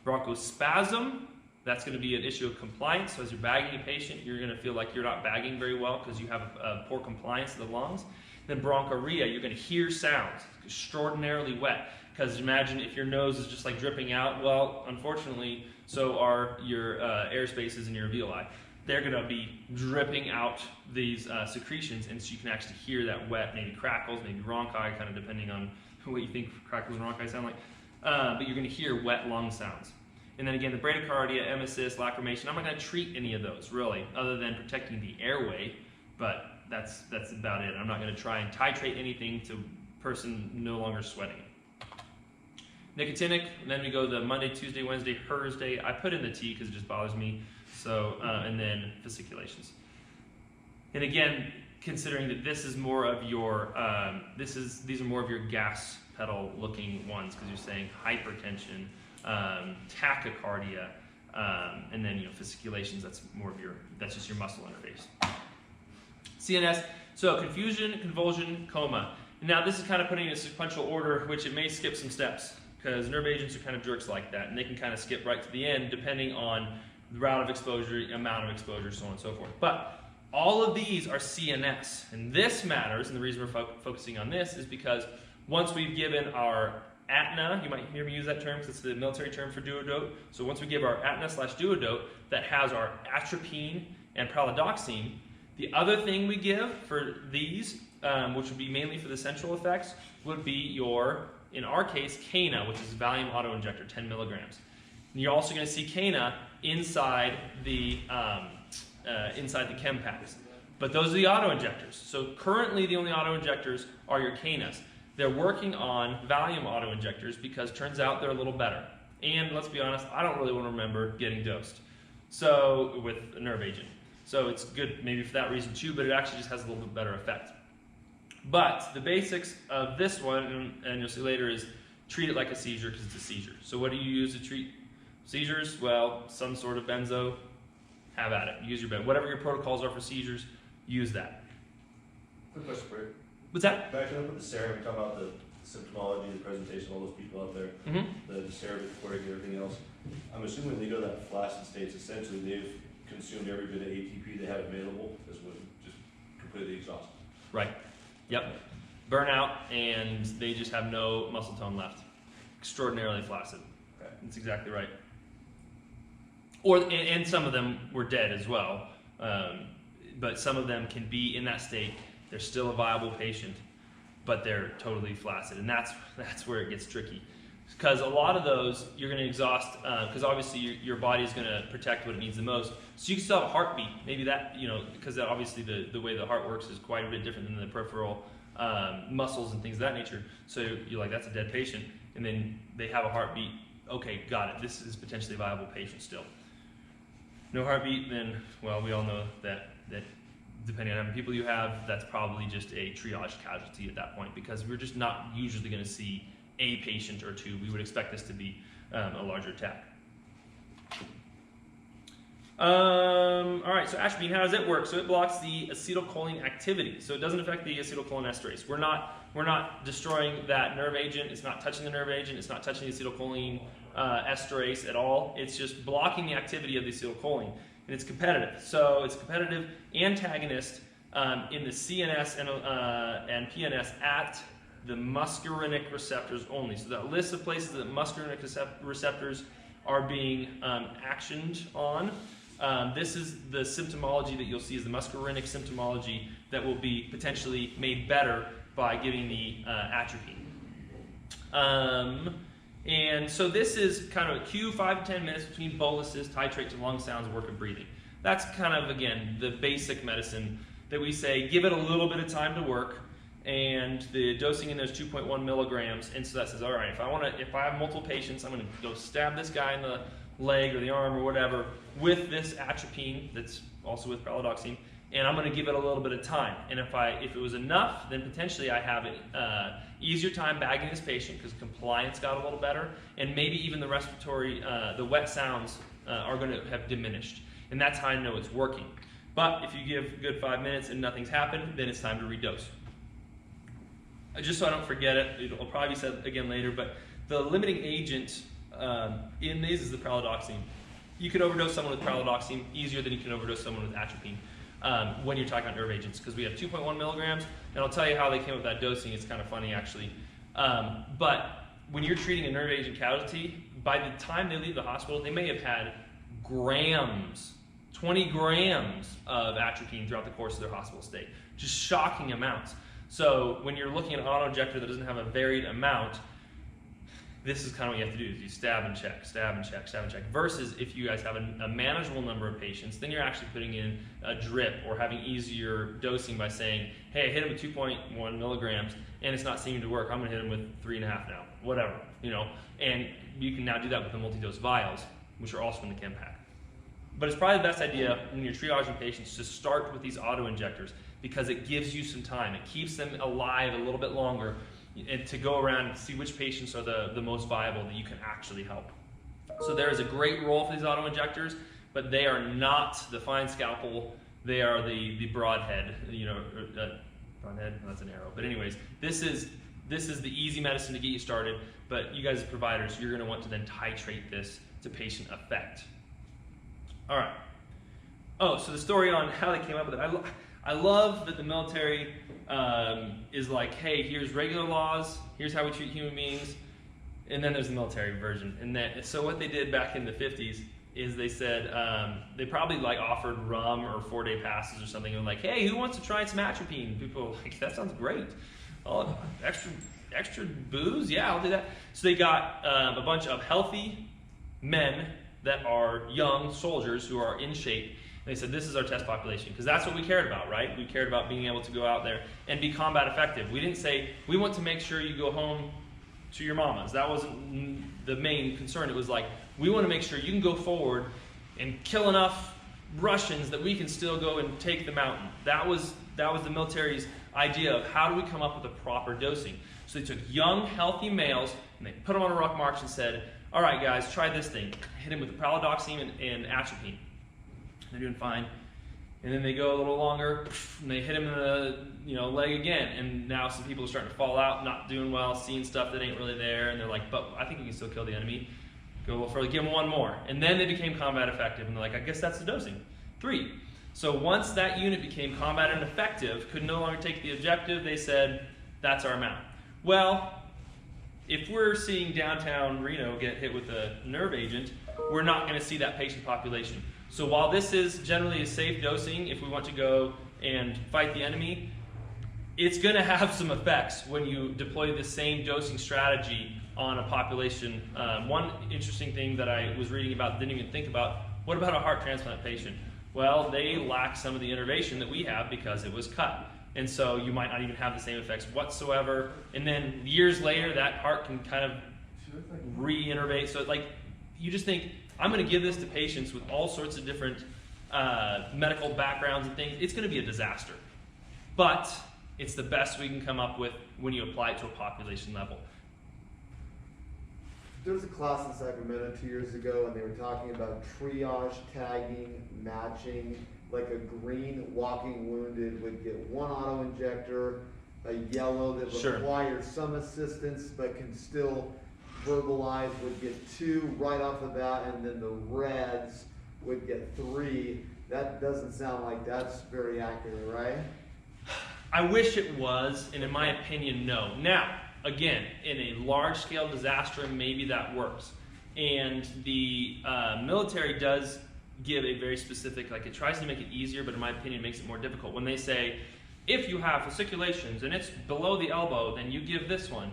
Bronchospasm, that's going to be an issue of compliance. So as you're bagging a patient, you're going to feel like you're not bagging very well because you have a poor compliance of the lungs. Then bronchorrhea, you're going to hear sounds, extraordinarily wet. Because imagine if your nose is just like dripping out. Well, unfortunately, so are your air spaces in your alveoli. They're going to be dripping out these secretions, and so you can actually hear that wet, maybe crackles, maybe rhonchi, kind of depending on what you think crackles and rhonchi sound like. But you're going to hear wet lung sounds. And then again, the bradycardia, emesis, lacrimation, I'm not going to treat any of those, really, other than protecting the airway, but that's about it. I'm not going to try and titrate anything to person no longer sweating. Nicotinic, and then we go the Monday, Tuesday, Wednesday, Thursday. I put in the T because it just bothers me. So, and then fasciculations. And again, considering that this is more of your, these are more of your gas pedal looking ones because you're saying hypertension, tachycardia, and then fasciculations. That's more of that's just your muscle interface. CNS. So confusion, convulsion, coma. Now this is kind of putting in a sequential order, which it may skip some steps because nerve agents are kind of jerks like that, and they can kind of skip right to the end depending on the route of exposure, amount of exposure, so on and so forth. But all of these are CNS, and this matters, and the reason we're focusing on this is because once we've given our ATNA, you might hear me use that term because it's the military term for duodote. So once we give our ATNA/duodote that has our atropine and pralidoxime, the other thing we give for these, which would be mainly for the central effects, would be your, in our case, Cana, which is Valium autoinjector, 10 milligrams. And you're also going to see Cana inside the Chem packs. But those are the auto-injectors. So currently the only auto-injectors are your Canas. They're working on Valium auto-injectors because turns out they're a little better. And let's be honest, I don't really want to remember getting dosed with a nerve agent. So it's good maybe for that reason too, but it actually just has a little bit better effect. But the basics of this one, and you'll see later, is treat it like a seizure because it's a seizure. So what do you use to treat seizures? Well, some sort of benzo. Have at it. Use your benzo. Whatever your protocols are for seizures, use that. Quick question for you. What's that? Backing up with the serum, we talk about the symptomology, the presentation, all those people out there, the serum, and everything else. I'm assuming legal that flaccid states, essentially they've consumed every bit of ATP they had available, as when just completely exhausted. Right. Yep. Burnout, and they just have no muscle tone left. Extraordinarily flaccid. Okay. That's exactly right. And some of them were dead as well, but some of them can be in that state. They're still a viable patient, but they're totally flaccid, and that's where it gets tricky. Because a lot of those you're going to exhaust, because obviously your body is going to protect what it needs the most. So you can still have a heartbeat. Maybe that, because obviously the way the heart works is quite a bit different than the peripheral muscles and things of that nature. So you're like, that's a dead patient, and then they have a heartbeat. Okay, got it. This is potentially a viable patient still. No heartbeat, then, well, we all know that depending on how many people you have, that's probably just a triage casualty at that point, because we're just not usually going to see a patient or two. We would expect this to be a larger attack. All right, so atropine, how does it work? So it blocks the acetylcholine activity. So it doesn't affect the acetylcholinesterase. We're not destroying that nerve agent. It's not touching the nerve agent. It's not touching the acetylcholine esterase at all. It's just blocking the activity of the acetylcholine. And it's competitive. So it's a competitive antagonist in the CNS and PNS at the muscarinic receptors only. So that list of places that muscarinic receptors are being actioned on. This is the symptomology that you'll see is the muscarinic symptomology that will be potentially made better by giving the atropine. And so this is kind of a cue, 5 to 10 minutes between boluses, titrate to lung sounds, work of breathing. That's kind of, again, the basic medicine that we say, give it a little bit of time to work, and the dosing in there is 2.1 milligrams, and so that says, all right, if I have multiple patients, I'm going to go stab this guy in the leg or the arm or whatever with this atropine that's also with pralidoxime, and I'm going to give it a little bit of time. And if it was enough, then potentially I have an easier time bagging this patient because compliance got a little better, and maybe even the respiratory, the wet sounds are going to have diminished. And that's how I know it's working. But if you give a good 5 minutes and nothing's happened, then it's time to redose. Just so I don't forget it, it'll probably be said again later, but the limiting agent in these is the pralidoxime. You can overdose someone with pralidoxime easier than you can overdose someone with atropine when you're talking about nerve agents, because we have 2.1 milligrams, and I'll tell you how they came up with that dosing. It's kind of funny, actually. But when you're treating a nerve agent casualty, by the time they leave the hospital, they may have had grams, 20 grams of atropine throughout the course of their hospital stay. Just shocking amounts. So when you're looking at an auto-injector that doesn't have a varied amount, this is kind of what you have to do, is you stab and check, stab and check, stab and check. Versus if you guys have a manageable number of patients, then you're actually putting in a drip or having easier dosing by saying, hey, I hit him with 2.1 milligrams and it's not seeming to work. I'm gonna hit him with 3.5 now, whatever, you know. And you can now do that with the multi-dose vials, which are also in the Chem pack. But it's probably the best idea when you're triaging patients to start with these auto-injectors because it gives you some time. It keeps them alive a little bit longer and to go around and see which patients are the most viable that you can actually help. So there is a great role for these auto-injectors, but they are not the fine scalpel. They are the broadhead, you know, broadhead, that's an arrow. But anyways, this is the easy medicine to get you started, but you guys as providers, you're gonna want to then titrate this to patient effect. All right. Oh, so the story on how they came up with it. I love that the military is like, hey, here's regular laws, here's how we treat human beings, and then there's the military version. And so what they did back in the 50s is they said, they probably like offered rum or 4-day passes or something, and like, hey, who wants to try some atropine? People were like, that sounds great. Oh, extra booze? Yeah, I'll do that. So they got a bunch of healthy men that are young soldiers who are in shape. They said, this is our test population, because that's what we cared about, right? We cared about being able to go out there and be combat effective. We didn't say, we want to make sure you go home to your mamas. That wasn't the main concern. It was like, we want to make sure you can go forward and kill enough Russians that we can still go and take the mountain. That was the military's idea of how do we come up with a proper dosing. So they took young, healthy males, and they put them on a ruck march and said, all right, guys, try this thing. Hit him with the pralidoxime and atropine. They're doing fine. And then they go a little longer, and they hit him in the leg again. And now some people are starting to fall out, not doing well, seeing stuff that ain't really there. And they're like, but I think we can still kill the enemy. Go a little further, give them one more. And then they became combat effective. And they're like, I guess that's the dosing. 3. So once that unit became combat and effective, could no longer take the objective, they said, that's our amount. Well, if we're seeing downtown Reno get hit with a nerve agent, we're not going to see that patient population. So while this is generally a safe dosing, if we want to go and fight the enemy, it's going to have some effects when you deploy the same dosing strategy on a population. One interesting thing that I was reading about, didn't even think about, what about a heart transplant patient? Well, they lack some of the innervation that we have because it was cut. And so you might not even have the same effects whatsoever. And then years later, that heart can kind of re-innervate. So like, you just think, I'm going to give this to patients with all sorts of different medical backgrounds and things. It's going to be a disaster. But it's the best we can come up with when you apply it to a population level. There was a class in Sacramento 2 years ago, and they were talking about triage, tagging, matching. Like a green walking wounded would get one auto injector, a yellow that requires some assistance but can still verbalize would get 2 right off the bat, and then the reds would get 3. That doesn't sound like that's very accurate, right? I wish it was, and in my opinion, no. Now, again, in a large-scale disaster, maybe that works. And the military does give a very specific, like it tries to make it easier, but in my opinion, it makes it more difficult. When they say, if you have fasciculations and it's below the elbow, then you give this one.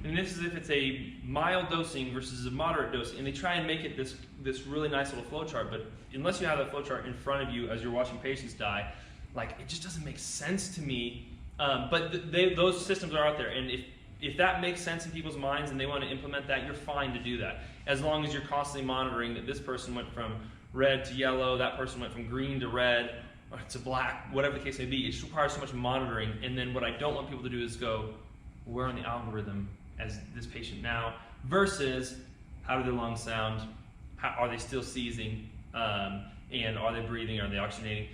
And this is if it's a mild dosing versus a moderate dosing. And they try and make it this really nice little flow chart, but unless you have that flow chart in front of you as you're watching patients die, like, it just doesn't make sense to me. But those systems are out there, and if that makes sense in people's minds and they want to implement that, you're fine to do that, as long as you're constantly monitoring that this person went from red to yellow, that person went from green to red, or to black, whatever the case may be. It just requires so much monitoring. And then what I don't want people to do is go, where on the algorithm as this patient now, versus how do their lungs sound, are they still seizing, and are they breathing, are they oxygenating?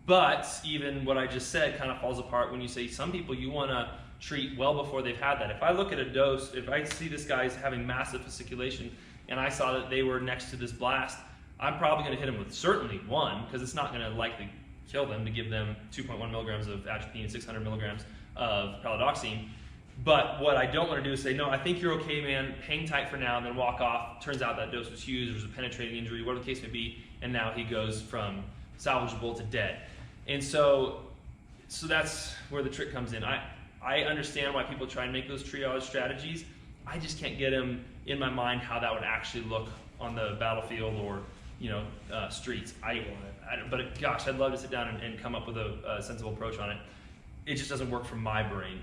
But even what I just said kind of falls apart when you say some people you want to treat well before they've had that. If I look at a dose, if I see this guy's having massive fasciculation and I saw that they were next to this blast, I'm probably going to hit them with certainly one, because it's not going to likely kill them to give them 2.1 milligrams of atropine and 600 milligrams of palidoxime. But what I don't want to do is say, no, I think you're okay, man, hang tight for now, and then walk off. Turns out that dose was huge, there's a penetrating injury, whatever the case may be, and now he goes from salvageable to dead. And so that's where the trick comes in. I understand why people try and make those triage strategies. I just can't get them in my mind how that would actually look on the battlefield or streets. But gosh, I'd love to sit down and come up with a sensible approach on it. It just doesn't work for my brain.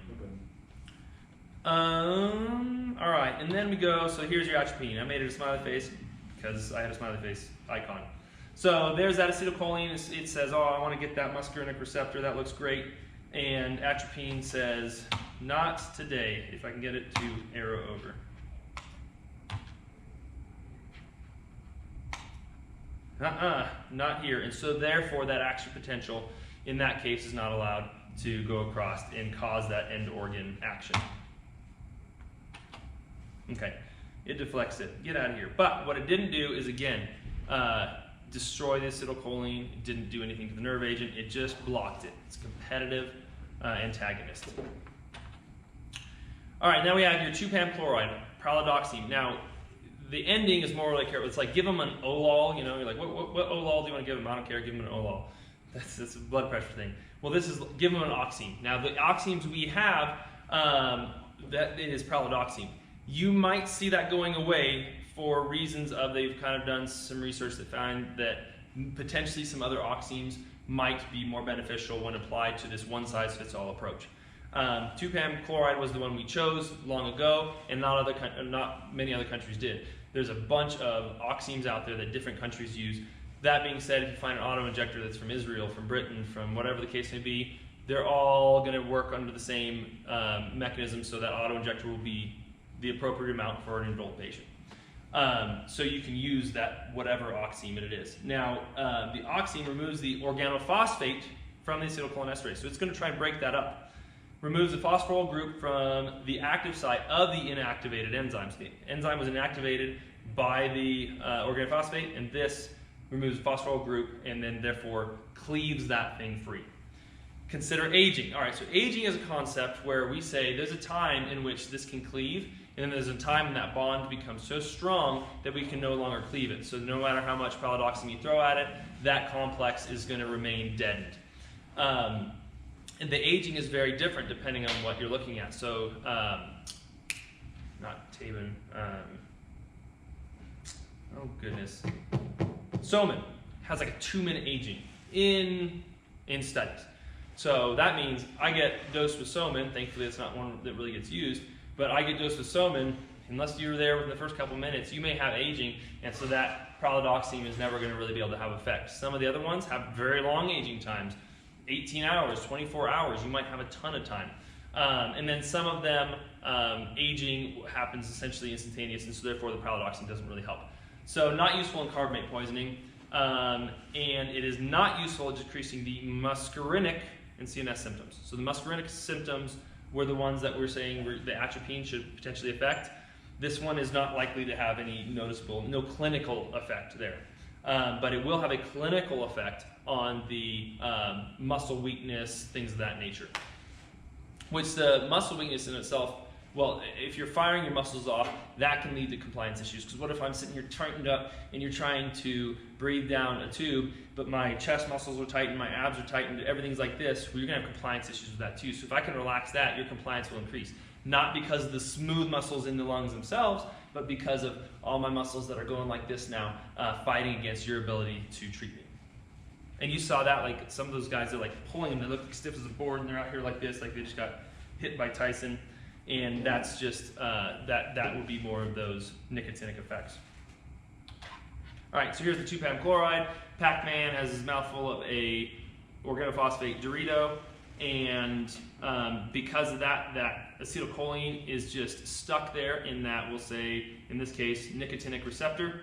All right, and then we go, so here's your atropine. I made it a smiley face because I had a smiley face icon. So there's that acetylcholine. It says, oh, I want to get that muscarinic receptor. That looks great. And atropine says, not today, if I can get it to arrow over. Not here. And so therefore that action potential in that case is not allowed to go across and cause that end organ action. Okay, it deflects it. Get out of here. But what it didn't do is, again, destroy the acetylcholine. It didn't do anything to the nerve agent. It just blocked it. It's a competitive antagonist. All right, now we have your 2-PAM chloride, pralidoxime. Now, the ending is more like, it's like give them an Olol, you're like, what Olol do you want to give them? I don't care, give them an Olol. That's a blood pressure thing. Well, this is, give them an oxime. Now, the oximes we have, that is pralidoxime. You might see that going away for reasons of they've kind of done some research that found that potentially some other oximes might be more beneficial when applied to this one-size-fits-all approach. 2-PAM chloride was the one we chose long ago, and not many other countries did. There's a bunch of oximes out there that different countries use. That being said, if you find an auto-injector that's from Israel, from Britain, from whatever the case may be, they're all going to work under the same mechanism, so that auto-injector will be the appropriate amount for an enrolled patient. So you can use that whatever oxime it is. Now, the oxime removes the organophosphate from the acetylcholinesterase, so it's going to try and break that up. Removes the phosphoryl group from the active site of the inactivated enzymes. The enzyme was inactivated by the organophosphate, and this removes the phosphoryl group and then therefore cleaves that thing free. Consider aging. All right, so aging is a concept where we say there's a time in which this can cleave, and then there's a time when that bond becomes so strong that we can no longer cleave it. So no matter how much palidoxime you throw at it, that complex is going to remain deadened. And the aging is very different depending on what you're looking at. So, not Tabin, oh goodness. Soman has like a 2-minute aging in studies. So that means I get dosed with Soman. Thankfully, it's not one that really gets used, but I get dosed with Soman. Unless you're there within the first couple minutes, you may have aging, and so that pralidoxime is never going to really be able to have effect. Some of the other ones have very long aging times. 18 hours, 24 hours, you might have a ton of time. And then some of them, aging happens essentially instantaneous, and so therefore the pralidoxime doesn't really help. So not useful in carbamate poisoning, and it is not useful in decreasing the muscarinic and CNS symptoms. So the muscarinic symptoms were the ones that we're saying the atropine should potentially affect. This one is not likely to have any noticeable, no clinical effect there. But it will have a clinical effect on the muscle weakness, things of that nature. Which the muscle weakness in itself Well, if you're firing your muscles off, that can lead to compliance issues. Because what if I'm sitting here tightened up and you're trying to breathe down a tube, but my chest muscles are tightened, my abs are tightened, everything's like this, well, you're gonna have compliance issues with that too. So if I can relax that, your compliance will increase. Not because of the smooth muscles in the lungs themselves, but because of all my muscles that are going like this now, fighting against your ability to treat me. And you saw that, like some of those guys are like pulling them, they look stiff as a board, and they're out here like this, like they just got hit by Tyson. And that's just, that would be more of those nicotinic effects. All right, so here's the 2-PAM chloride. Pac-Man has his mouth full of a organophosphate Dorito, and because of that, that acetylcholine is just stuck there in that, we'll say, in this case, nicotinic receptor,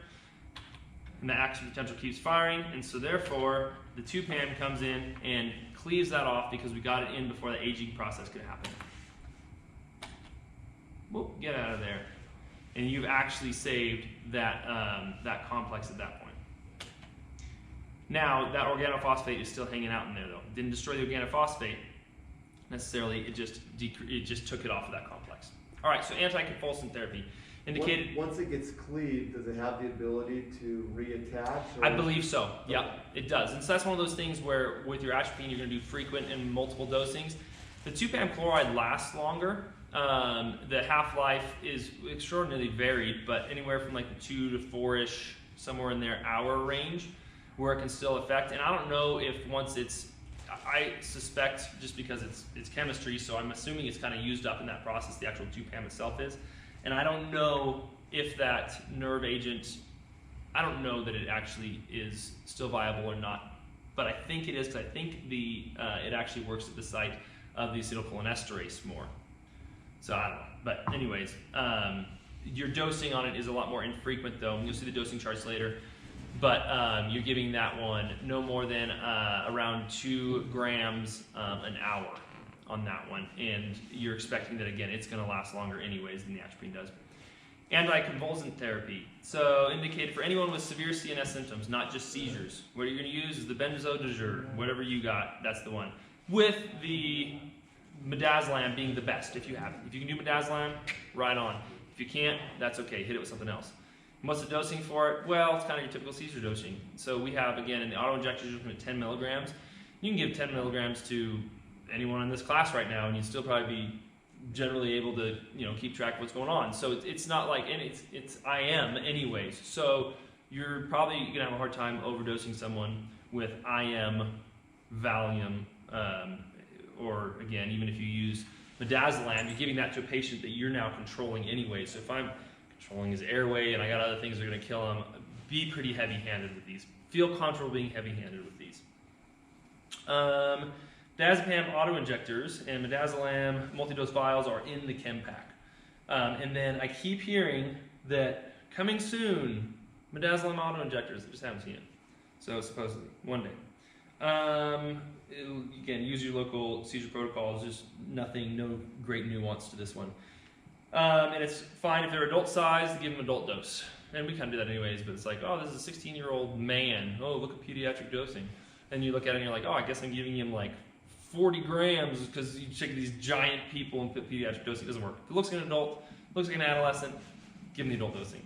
and the action potential keeps firing, and so therefore, the 2-PAM comes in and cleaves that off because we got it in before the aging process could happen. Whoop, get out of there. And you've actually saved that, that complex at that point. Now, that organophosphate is still hanging out in there though. It didn't destroy the organophosphate necessarily, it just took it off of that complex. All right, so anticonvulsant therapy. Indicated. Once it gets cleaved, does it have the ability to reattach? I believe so. Okay. Yeah, it does. And so that's one of those things where with your atropine, you're going to do frequent and multiple dosings. The 2-PAM chloride lasts longer. The half-life is extraordinarily varied, but anywhere from like the 2 to 4-ish, somewhere in there, hour range, where it can still affect. And I don't know if once it's, I suspect just because it's chemistry, so I'm assuming it's kind of used up in that process, the actual 2-PAM itself is. And I don't know if that nerve agent, I don't know that it actually is still viable or not, but I think it is, because I think it actually works at the site of the acetylcholinesterase more. So I don't know, but anyways, your dosing on it is a lot more infrequent though. You'll see the dosing charts later, but you're giving that one no more than around 2 grams an hour on that one, and you're expecting that again it's going to last longer anyways than the atropine does. Anticonvulsant therapy, so indicated for anyone with severe CNS symptoms, not just seizures. What you're going to use is the benzodiazepine, whatever you got, that's the one, with the midazolam being the best if you have it. If you can do midazolam, right on. If you can't, that's okay, hit it with something else. What's the dosing for it? Well, it's kind of your typical seizure dosing. So we have, again, in the auto-injectors, you're looking at 10 milligrams. You can give 10 milligrams to anyone in this class right now, and you'd still probably be generally able to, keep track of what's going on. So it's not like, and it's IM anyways. So you're probably going to have a hard time overdosing someone with IM Valium, or again, even if you use midazolam, you're giving that to a patient that you're now controlling anyway. So if I'm controlling his airway and I got other things that are going to kill him, be pretty heavy-handed with these. Feel comfortable being heavy-handed with these. Diazepam auto-injectors and midazolam multi-dose vials are in the Chem pack. And then I keep hearing that coming soon, midazolam auto-injectors, I just haven't seen it. So supposedly, one day. Again, use your local seizure protocols, just nothing, no great nuance to this one. And it's fine if they're adult size, give them adult dose. And we kind of do that anyways, but it's like, oh, this is a 16-year-old man. Oh, look at pediatric dosing. And you look at it and you're like, oh, I guess I'm giving him like 40 grams because you check these giant people and put pediatric dosing. It doesn't work. If it looks like an adult, looks like an adolescent, give them the adult dosing.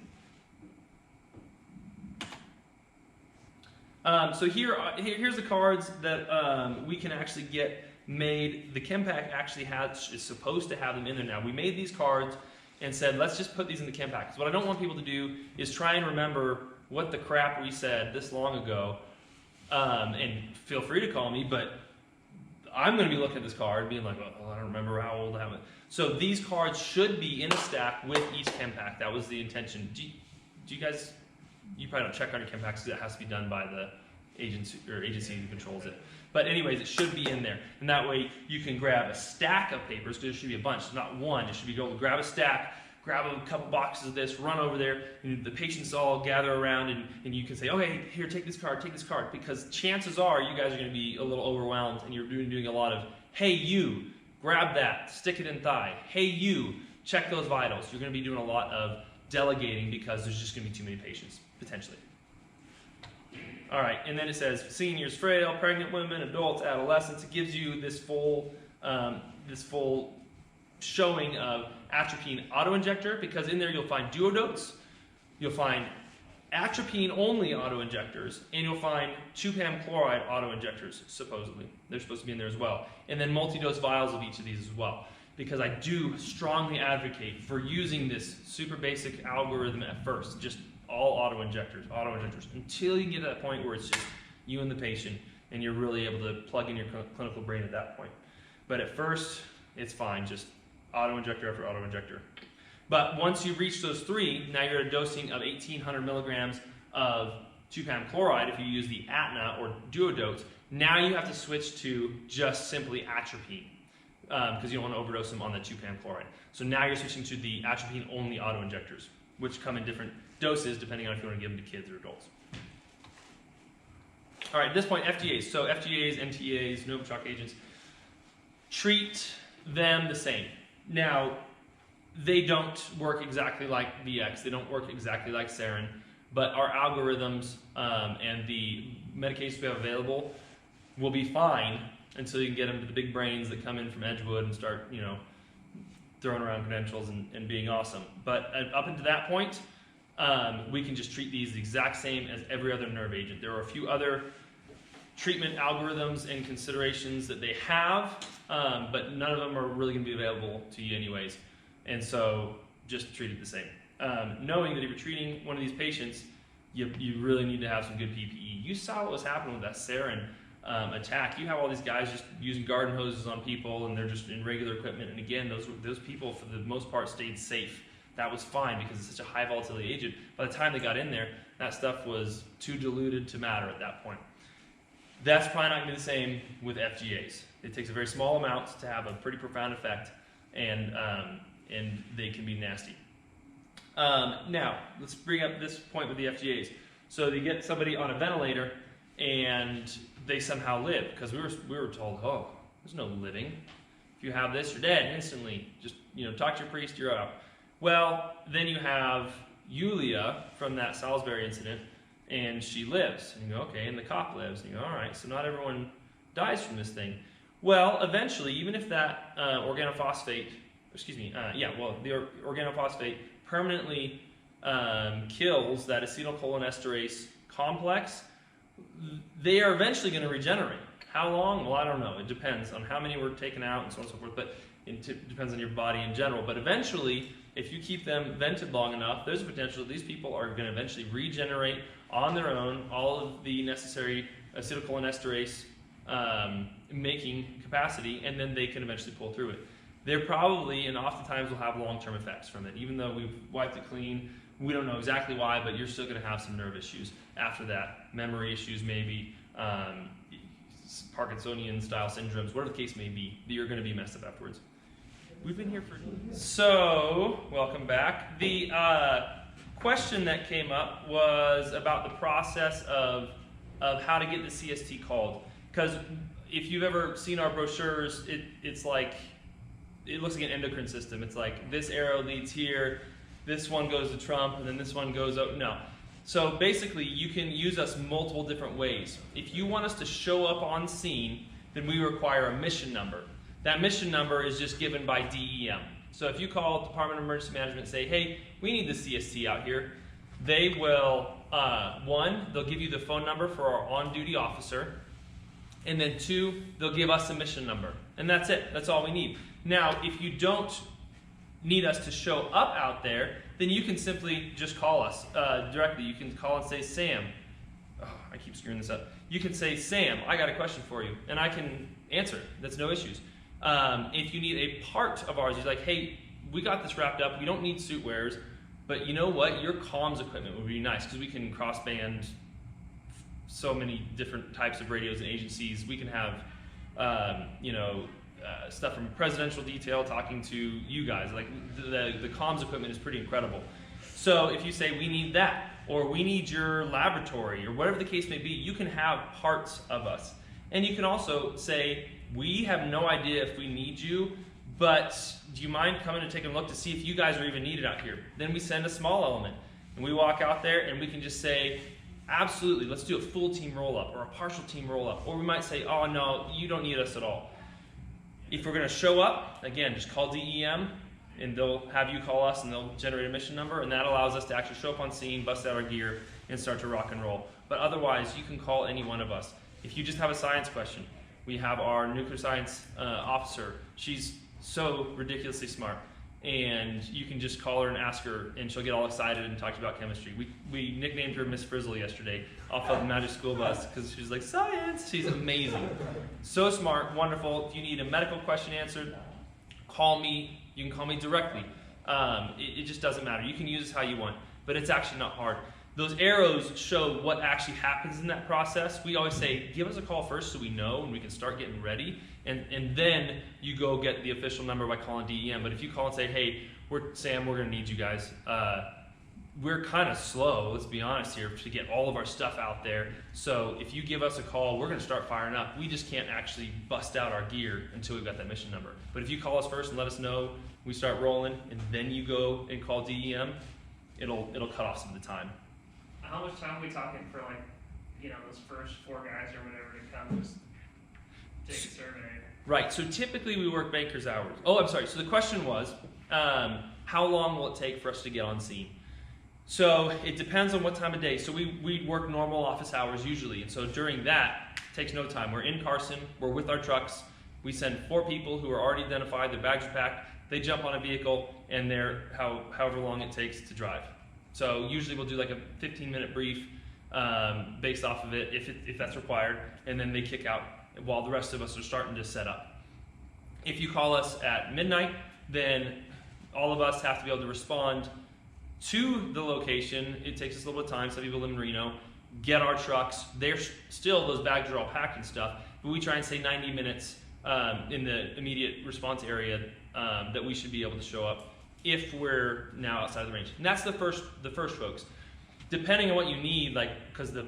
So here's the cards that we can actually get made. The Chem pack actually is supposed to have them in there now. We made these cards and said, let's just put these in the Chem pack. Because what I don't want people to do is try and remember what the crap we said this long ago. And feel free to call me, but I'm going to be looking at this card and being like, oh, I don't remember how old I am. So these cards should be in a stack with each Chem pack. That was the intention. Do you guys... You probably don't check on your Chem packs because it has to be done by the agency who controls it. But anyways, it should be in there. And that way you can grab a stack of papers, because there should be a bunch, not one. It should be go grab a stack, grab a couple boxes of this, run over there, and the patients all gather around, and you can say, okay, here, take this card, because chances are you guys are going to be a little overwhelmed, and you're doing a lot of, hey, you, grab that, stick it in thigh. Hey, you, check those vitals. You're going to be doing a lot of delegating because there's just going to be too many patients, potentially. All right, and then it says seniors, frail, pregnant women, adults, adolescents. It gives you this full showing of atropine auto-injector, because in there you'll find duodotes, you'll find atropine-only auto-injectors, and you'll find 2-PAM chloride auto-injectors, supposedly. They're supposed to be in there as well. And then multi-dose vials of each of these as well. Because I do strongly advocate for using this super basic algorithm at first, just all auto-injectors, until you get to that point where it's just you and the patient, and you're really able to plug in your clinical brain at that point. But at first, it's fine, just auto-injector after auto-injector. But once you reach those 3, now you're at a dosing of 1,800 milligrams of 2-PAM chloride if you use the ATNA or duodotes. Now you have to switch to just simply atropine because you don't want to overdose them on the 2-PAM chloride. So now you're switching to the atropine-only auto-injectors, which come in different doses depending on if you want to give them to kids or adults. All right, at this point, FDAs. So FDAs, NTAs, Novichok agents, treat them the same. Now, they don't work exactly like VX. They don't work exactly like sarin, but our algorithms and the medications we have available will be fine until you can get them to the big brains that come in from Edgewood and start, you know, throwing around credentials and being awesome. But up until that point, we can just treat these the exact same as every other nerve agent. There are a few other treatment algorithms and considerations that they have, but none of them are really going to be available to you anyways. And so just treat it the same. Knowing that if you're treating one of these patients, you really need to have some good PPE. You saw what was happening with that sarin attack. You have all these guys just using garden hoses on people, and they're just in regular equipment. And again, those people, for the most part, stayed safe. That was fine because it's such a high volatility agent. By the time they got in there, that stuff was too diluted to matter at that point. That's probably not going to be the same with FGAs. It takes a very small amount to have a pretty profound effect, and they can be nasty. Now, let's bring up this point with the FGAs. So you get somebody on a ventilator, and they somehow live, because we were told, oh, there's no living. If you have this, you're dead instantly. Just, you know, talk to your priest, you're out. Well, then you have Yulia from that Salisbury incident, and she lives. And you go, okay, and the cop lives. And you go, all right, so not everyone dies from this thing. Well, eventually, even if that organophosphate, the organophosphate permanently kills that acetylcholinesterase complex, they are eventually going to regenerate. How long? Well, I don't know. It depends on how many were taken out and so on and so forth, but it depends on your body in general. But eventually, if you keep them vented long enough, there's a potential that these people are going to eventually regenerate on their own all of the necessary acetylcholinesterase making capacity, and then they can eventually pull through it. They're probably, and oftentimes will have long-term effects from it. Even though we've wiped it clean, we don't know exactly why, but you're still going to have some nerve issues after that. Memory issues maybe, Parkinsonian-style syndromes, whatever the case may be, that you're going to be messed up afterwards. We've been here for... So, welcome back. The question that came up was about the process of how to get the CST called. Because if you've ever seen our brochures, it's like... It looks like an endocrine system. It's like this arrow leads here, this one goes to Trump, and then this one goes up. No. So basically, you can use us multiple different ways. If you want us to show up on scene, then we require a mission number. That mission number is just given by DEM. So if you call Department of Emergency Management and say, hey, we need the CST out here, they will, one, they'll give you the phone number for our on-duty officer, and then two, they'll give us a mission number. And that's it. That's all we need. Now, if you don't need us to show up out there, then you can simply just call us directly. You can call and say, Sam, oh, I keep screwing this up. You can say, Sam, I got a question for you, and I can answer it. That's no issues. If you need a part of ours, you're like, hey, we got this wrapped up. We don't need suit wearers, but you know what? Your comms equipment would be nice because we can cross-band so many different types of radios and agencies. We can have, stuff from presidential detail talking to you guys. Like the comms equipment is pretty incredible. So if you say we need that, or we need your laboratory, or whatever the case may be, you can have parts of us. And you can also say, we have no idea if we need you, but do you mind coming and taking a look to see if you guys are even needed out here? Then we send a small element, and we walk out there and we can just say, absolutely, let's do a full team roll-up or a partial team roll-up. Or we might say, oh no, you don't need us at all. If we're going to show up, again, just call DEM, and they'll have you call us, and they'll generate a mission number, and that allows us to actually show up on scene, bust out our gear, and start to rock and roll. But otherwise, you can call any one of us. If you just have a science question, we have our nuclear science officer. She's so ridiculously smart, and you can just call her and ask her, and she'll get all excited and talk to you about chemistry. We nicknamed her Miss Frizzle yesterday off of the Magic School Bus because she's like, science! She's amazing. So smart, wonderful. If you need a medical question answered, call me. You can call me directly. It just doesn't matter. You can use this how you want, but it's actually not hard. Those arrows show what actually happens in that process. We always say, give us a call first so we know and we can start getting ready. And then you go get the official number by calling DEM. But if you call and say, hey, Sam, we're gonna need you guys. We're kind of slow, let's be honest here, to get all of our stuff out there. So if you give us a call, we're gonna start firing up. We just can't actually bust out our gear until we've got that mission number. But if you call us first and let us know, we start rolling, and then you go and call DEM, it'll cut off some of the time. How much time are we talking for, like, you know, those first 4 guys or whatever to come just take a survey? Right, so typically we work banker's hours. Oh, I'm sorry, so the question was, how long will it take for us to get on scene? So it depends on what time of day. So we work normal office hours usually, and so during that, it takes no time. We're in Carson, we're with our trucks, we send 4 people who are already identified, their bags are packed, they jump on a vehicle, and they're however long it takes to drive. So usually we'll do like a 15-minute brief based off of it, if that's required, and then they kick out while the rest of us are starting to set up. If you call us at midnight, then all of us have to be able to respond to the location. It takes us a little bit of time. Some people live in Reno. Get our trucks. They're still, those bags are all packed and stuff, but we try and say 90 minutes in the immediate response area that we should be able to show up if we're now outside of the range. And that's the first folks. Depending on what you need, like, because the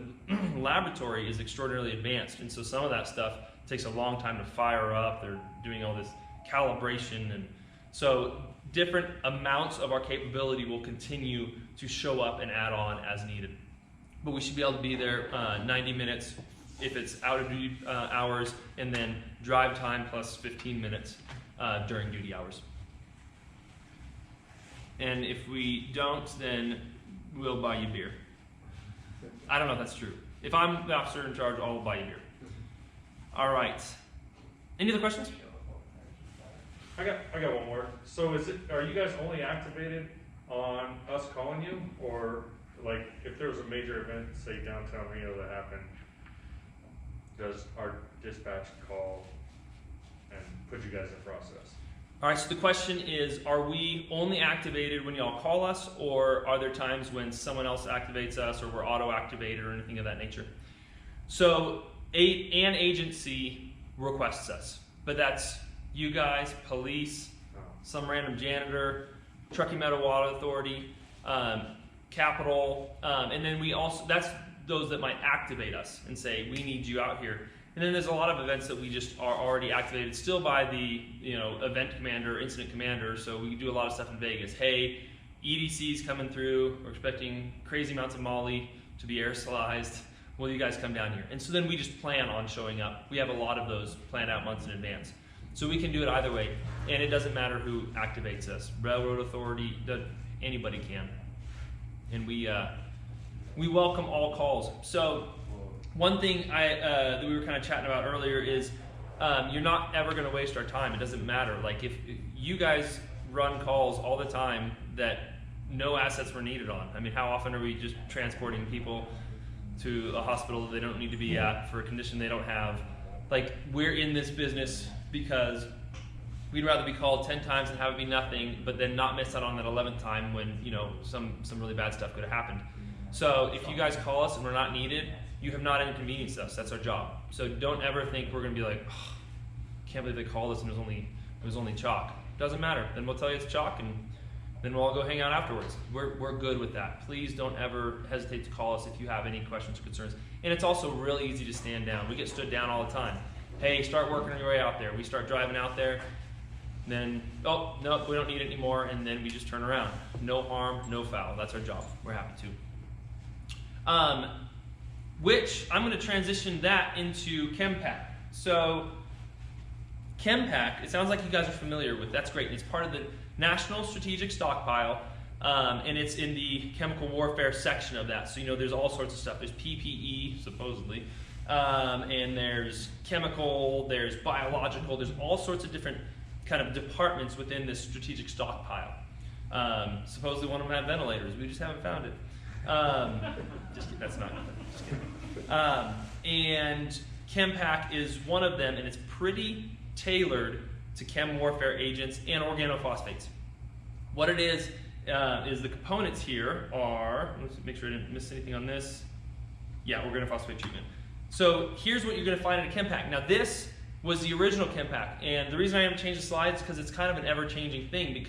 laboratory is extraordinarily advanced, and so some of that stuff takes a long time to fire up. They're doing all this calibration, and so different amounts of our capability will continue to show up and add on as needed. But we should be able to be there 90 minutes if it's out of duty hours, and then drive time plus 15 minutes during duty hours. And if we don't, then we'll buy you beer. I don't know if that's true. If I'm the officer in charge, I'll buy you beer. All right. Any other questions? I got one more. So are you guys only activated on us calling you, or like if there was a major event, say downtown Reno, that happened, does our dispatch call and put you guys in process? All right, so the question is, are we only activated when y'all call us, or are there times when someone else activates us, or we're auto-activated, or anything of that nature? So an agency requests us, but that's you guys, police, some random janitor, Truckee Meadow Water Authority, Capital, and then we also, that's those that might activate us and say, we need you out here. And then there's a lot of events that we just are already activated still by the event commander, incident commander. So we do a lot of stuff in Vegas. Hey, EDC's coming through. We're expecting crazy amounts of Molly to be aerosolized. Will you guys come down here? And so then we just plan on showing up. We have a lot of those planned out months in advance. So we can do it either way. And it doesn't matter who activates us. Railroad Authority, anybody can. And we welcome all calls. So one thing that we were kind of chatting about earlier is you're not ever going to waste our time. It doesn't matter. Like if you guys run calls all the time that no assets were needed on. I mean, how often are we just transporting people to a hospital that they don't need to be at for a condition they don't have? Like, we're in this business because we'd rather be called 10 times and have it be nothing, but then not miss out on that 11th time when some really bad stuff could have happened. So if you guys call us and we're not needed, you have not inconvenienced us. That's our job. So don't ever think we're going to be like, oh, can't believe they called us and it was only chalk. Doesn't matter. Then we'll tell you it's chalk, and then we'll all go hang out afterwards. We're good with that. Please don't ever hesitate to call us if you have any questions or concerns. And it's also really easy to stand down. We get stood down all the time. Hey, start working on your way out there. We start driving out there. Then, oh, no, we don't need it anymore. And then we just turn around. No harm, no foul. That's our job. We're happy to. Which I'm going to transition that into Chem Pack. So ChemPack, it sounds like you guys are familiar with. That's great. It's part of the National Strategic Stockpile, and it's in the chemical warfare section of that. So, there's all sorts of stuff. There's PPE, supposedly, and there's chemical, there's biological, there's all sorts of different kind of departments within this strategic stockpile. Supposedly one of them had ventilators. We just haven't found it. Just kidding. That's not. Just kidding. And ChemPack is one of them, and it's pretty tailored to chem warfare agents and organophosphates. What it is the components here are, let's make sure I didn't miss anything on this. Yeah, organophosphate treatment. So here's what you're going to find in a ChemPack. Now this was the original ChemPack, and the reason I haven't changed the slides is because it's kind of an ever-changing thing.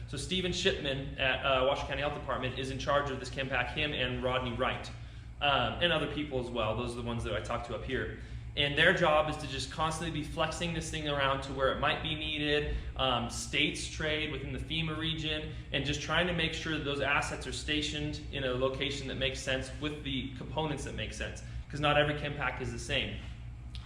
So Stephen Shipman at Washington County Health Department is in charge of this ChemPack, him and Rodney Wright, and other people as well. Those are the ones that I talked to up here. And their job is to just constantly be flexing this thing around to where it might be needed, states trade within the FEMA region, and just trying to make sure that those assets are stationed in a location that makes sense with the components that make sense, because not every ChemPack is the same.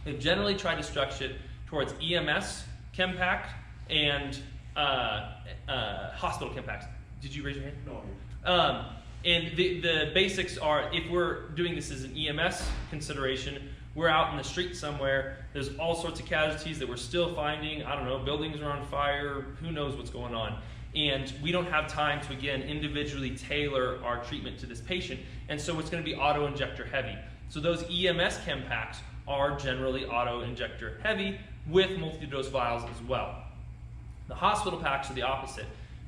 They've generally tried to structure it towards EMS ChemPack and hospital ChemPacks. Did you raise your hand? No. And the basics are, if we're doing this as an EMS consideration, we're out in the street somewhere, there's all sorts of casualties that we're still finding. I don't know, buildings are on fire, who knows what's going on. And we don't have time to, again, individually tailor our treatment to this patient, and so it's going to be auto-injector heavy. So those EMS ChemPacks are generally auto-injector heavy with multi-dose vials as well. The hospital packs are the opposite.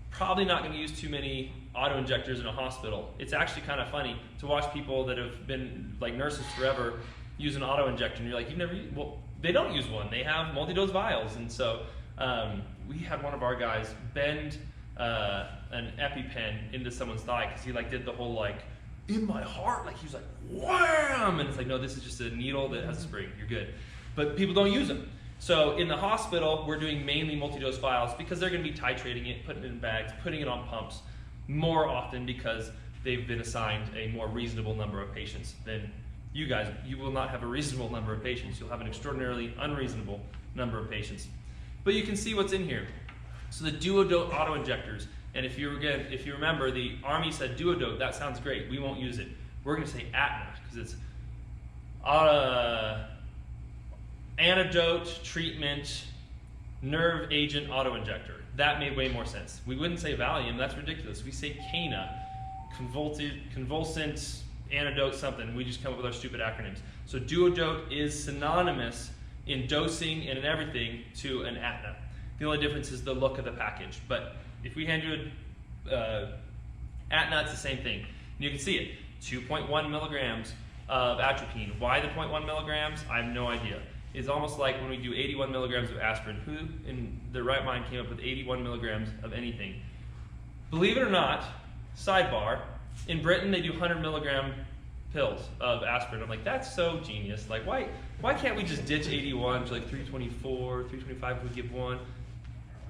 Probably not going to use too many auto-injectors in a hospital. It's actually kind of funny to watch people that have been like nurses forever use an auto-injector, and you're like, you've never used, well, they don't use one. They have multi-dose vials. And so we had one of our guys bend an EpiPen into someone's thigh because he did the whole in my heart, he was like, wham! And it's like, no, this is just a needle that has a spring, you're good. But people don't use them. So in the hospital, we're doing mainly multi-dose vials because they're gonna be titrating it, putting it in bags, putting it on pumps more often because they've been assigned a more reasonable number of patients than you guys. You will not have a reasonable number of patients. You'll have an extraordinarily unreasonable number of patients. But you can see what's in here. So the duodote auto-injectors, and if you remember, the Army said duodote, that sounds great, we won't use it. We're gonna say ATNA, because it's antidote, treatment, nerve agent auto-injector. That made way more sense. We wouldn't say Valium, that's ridiculous. We say CANA, convulsant, antidote something. We just come up with our stupid acronyms. So duodote is synonymous in dosing and in everything to an ATNA. The only difference is the look of the package. But if we hand you ATNA, it's the same thing. And you can see it, 2.1 milligrams of atropine. Why the 0.1 milligrams? I have no idea. It's almost like when we do 81 milligrams of aspirin. Who in their right mind came up with 81 milligrams of anything? Believe it or not, sidebar, in Britain they do 100 milligram pills of aspirin. I'm like, that's so genius. Why can't we just ditch 81 to 324, 325 if we give one?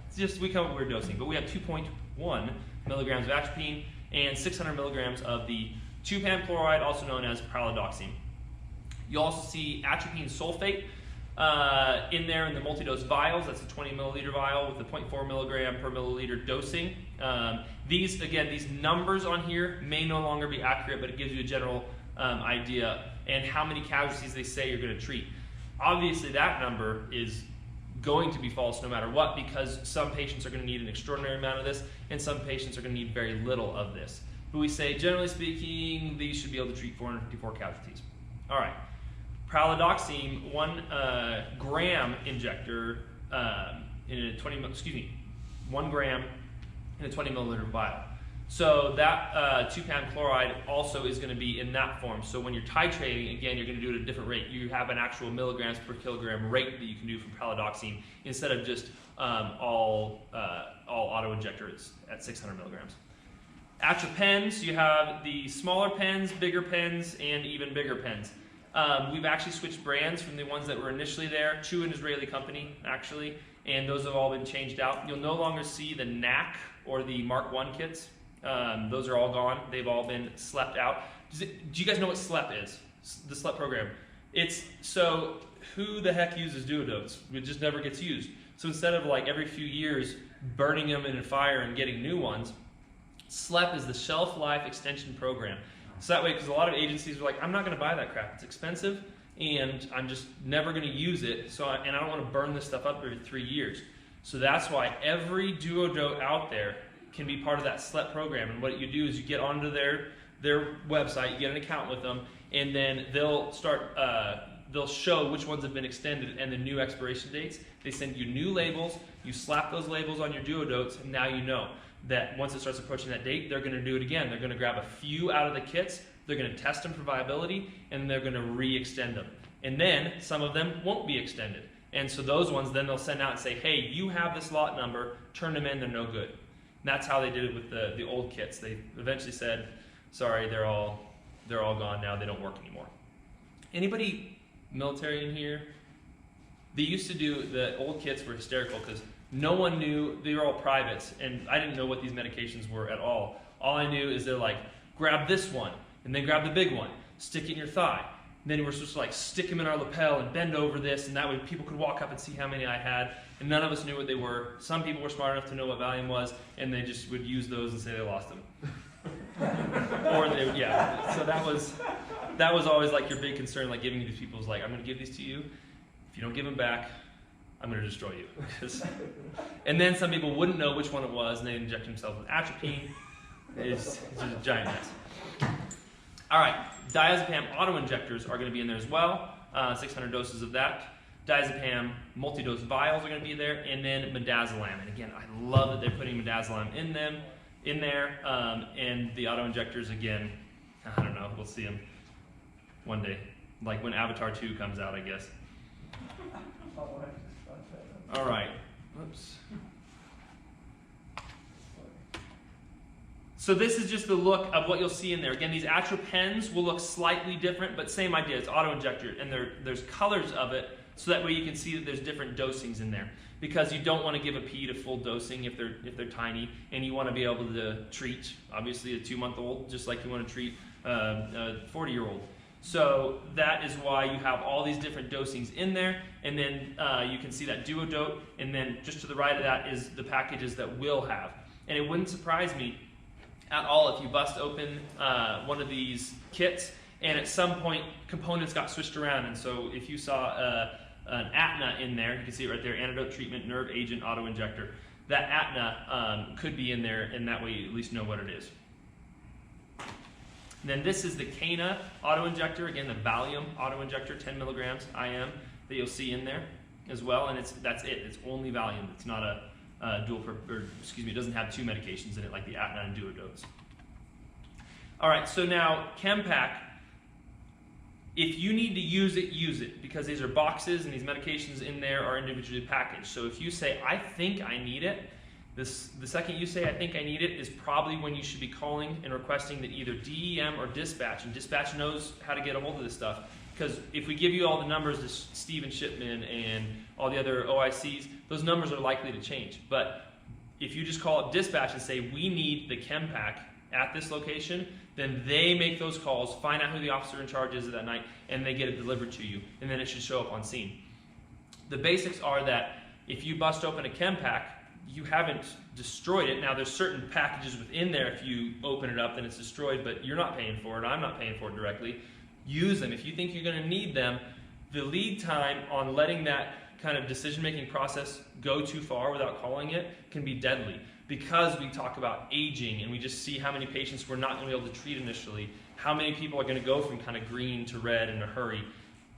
It's just, we come up with weird dosing. But we have 2.1 milligrams of atropine and 600 milligrams of the 2-pan chloride, also known as pralidoxime. You also see atropine sulfate in there in the multi-dose vials. That's a 20 milliliter vial with the 0.4 milligram per milliliter dosing. These numbers on here may no longer be accurate, but it gives you a general idea and how many casualties they say you're going to treat. Obviously that number is going to be false no matter what, because some patients are going to need an extraordinary amount of this and some patients are going to need very little of this. But we say, generally speaking, these should be able to treat 454 casualties. All right. Pralidoxime, 1 gram injector in a 1 gram in a 20 milliliter vial. So that 2-pan chloride also is going to be in that form. So when you're titrating, again, you're going to do it at a different rate. You have an actual milligrams per kilogram rate that you can do for pralidoxime instead of just all auto injectors at 600 milligrams. Atropens, you have the smaller pens, bigger pens, and even bigger pens. We've actually switched brands from the ones that were initially there to an Israeli company, actually, and those have all been changed out. You'll no longer see the NAC or the Mark I kits. Those are all gone. They've all been slept out. Do you guys know what SLEP is? The SLEP program. It's, so who the heck uses duodotes? It just never gets used. So instead of like every few years burning them in a fire and getting new ones, SLEP is the Shelf Life Extension Program. So that way, because a lot of agencies are like, I'm not going to buy that crap. It's expensive, and I'm just never going to use it. And I don't want to burn this stuff up every 3 years. So that's why every duodote out there can be part of that SLEP program. And what you do is you get onto their website, you get an account with them, and then they'll start. They'll show which ones have been extended and the new expiration dates. They send you new labels. You slap those labels on your duodotes, and now you know that once it starts approaching that date, they're going to do it again. They're going to grab a few out of the kits, they're going to test them for viability, and they're going to re-extend them. And then some of them won't be extended. And so those ones, then they'll send out and say, hey, you have this lot number, turn them in, they're no good. And that's how they did it with the old kits. They eventually said, sorry, they're all gone now, they don't work anymore. Anybody military in here? They used to do, the old kits were hysterical because no one knew, they were all privates, and I didn't know what these medications were at all. All I knew is they're like, grab this one, and then grab the big one, stick it in your thigh. And then we're supposed to like stick them in our lapel and bend over this, and that way people could walk up and see how many I had, and none of us knew what they were. Some people were smart enough to know what Valium was, and they just would use those and say they lost them. Or they, yeah, so that was always like your big concern, like giving these people is like, I'm going to give these to you. If you don't give them back, I'm going to destroy you. And then some people wouldn't know which one it was, and they inject themselves with atropine. It's just a giant mess. All right, diazepam auto-injectors are going to be in there as well. 600 doses of that. Diazepam multi-dose vials are going to be there, and then midazolam. And again, I love that they're putting midazolam in there. And the auto-injectors, again, I don't know, we'll see them one day. Like when Avatar 2 comes out, I guess. All right. Whoops. So this is just the look of what you'll see in there. Again, these actual pens will look slightly different, but same idea. It's auto-injector, and there's colors of it, so that way you can see that there's different dosings in there. Because you don't want to give a ped a full dosing if they're tiny, and you want to be able to treat, obviously, a 2-month-old, just like you want to treat a 40-year-old. So that is why you have all these different dosings in there, and then you can see that duodote, and then just to the right of that is the packages that we'll have. And it wouldn't surprise me at all if you bust open one of these kits, and at some point components got switched around, and so if you saw an ATNA in there, you can see it right there, antidote treatment nerve agent auto-injector, that ATNA could be in there, and that way you at least know what it is. And then this is the Cana auto-injector, again the Valium auto-injector, 10 milligrams IM that you'll see in there as well, and that's it. It's only Valium. It's not a it doesn't have 2 medications in it like the ATNA and duodotes. All right, so now ChemPack, if you need to use it, because these are boxes and these medications in there are individually packaged. So if you say, I think I need it, the second you say, I think I need it, is probably when you should be calling and requesting that either DEM or dispatch, and dispatch knows how to get a hold of this stuff, because if we give you all the numbers to Steven Shipman and all the other OICs, those numbers are likely to change. But if you just call up dispatch and say, we need the ChemPack at this location, then they make those calls, find out who the officer in charge is that night, and they get it delivered to you, and then it should show up on scene. The basics are that if you bust open a ChemPack, you haven't destroyed it. Now there's certain packages within there, if you open it up then it's destroyed, but you're not paying for it, I'm not paying for it directly. Use them. If you think you're going to need them, the lead time on letting that kind of decision-making process go too far without calling it can be deadly, because we talk about aging and we just see how many patients we're not going to be able to treat initially, how many people are going to go from kind of green to red in a hurry.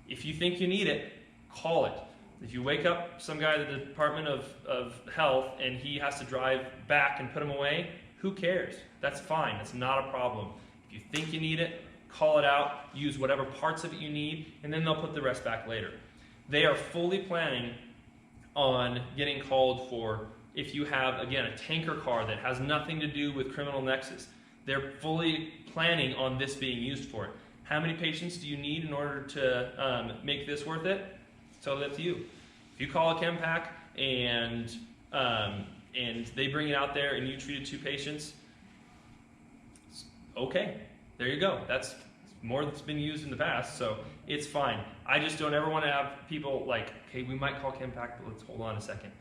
If you think you need it, call it. If you wake up some guy at the Department of Health and he has to drive back and put them away, who cares? That's fine. That's not a problem. If you think you need it, call it out, use whatever parts of it you need, and then they'll put the rest back later. They are fully planning on getting called for if you have, again, a tanker car that has nothing to do with criminal nexus. They're fully planning on this being used for it. How many patients do you need in order to make this worth it? It's totally up to you. If you call a ChemPack and they bring it out there and you treated 2 patients, okay, there you go. That's more that's been used in the past, so it's fine. I just don't ever want to have people like, okay, we might call ChemPack, but let's hold on a second.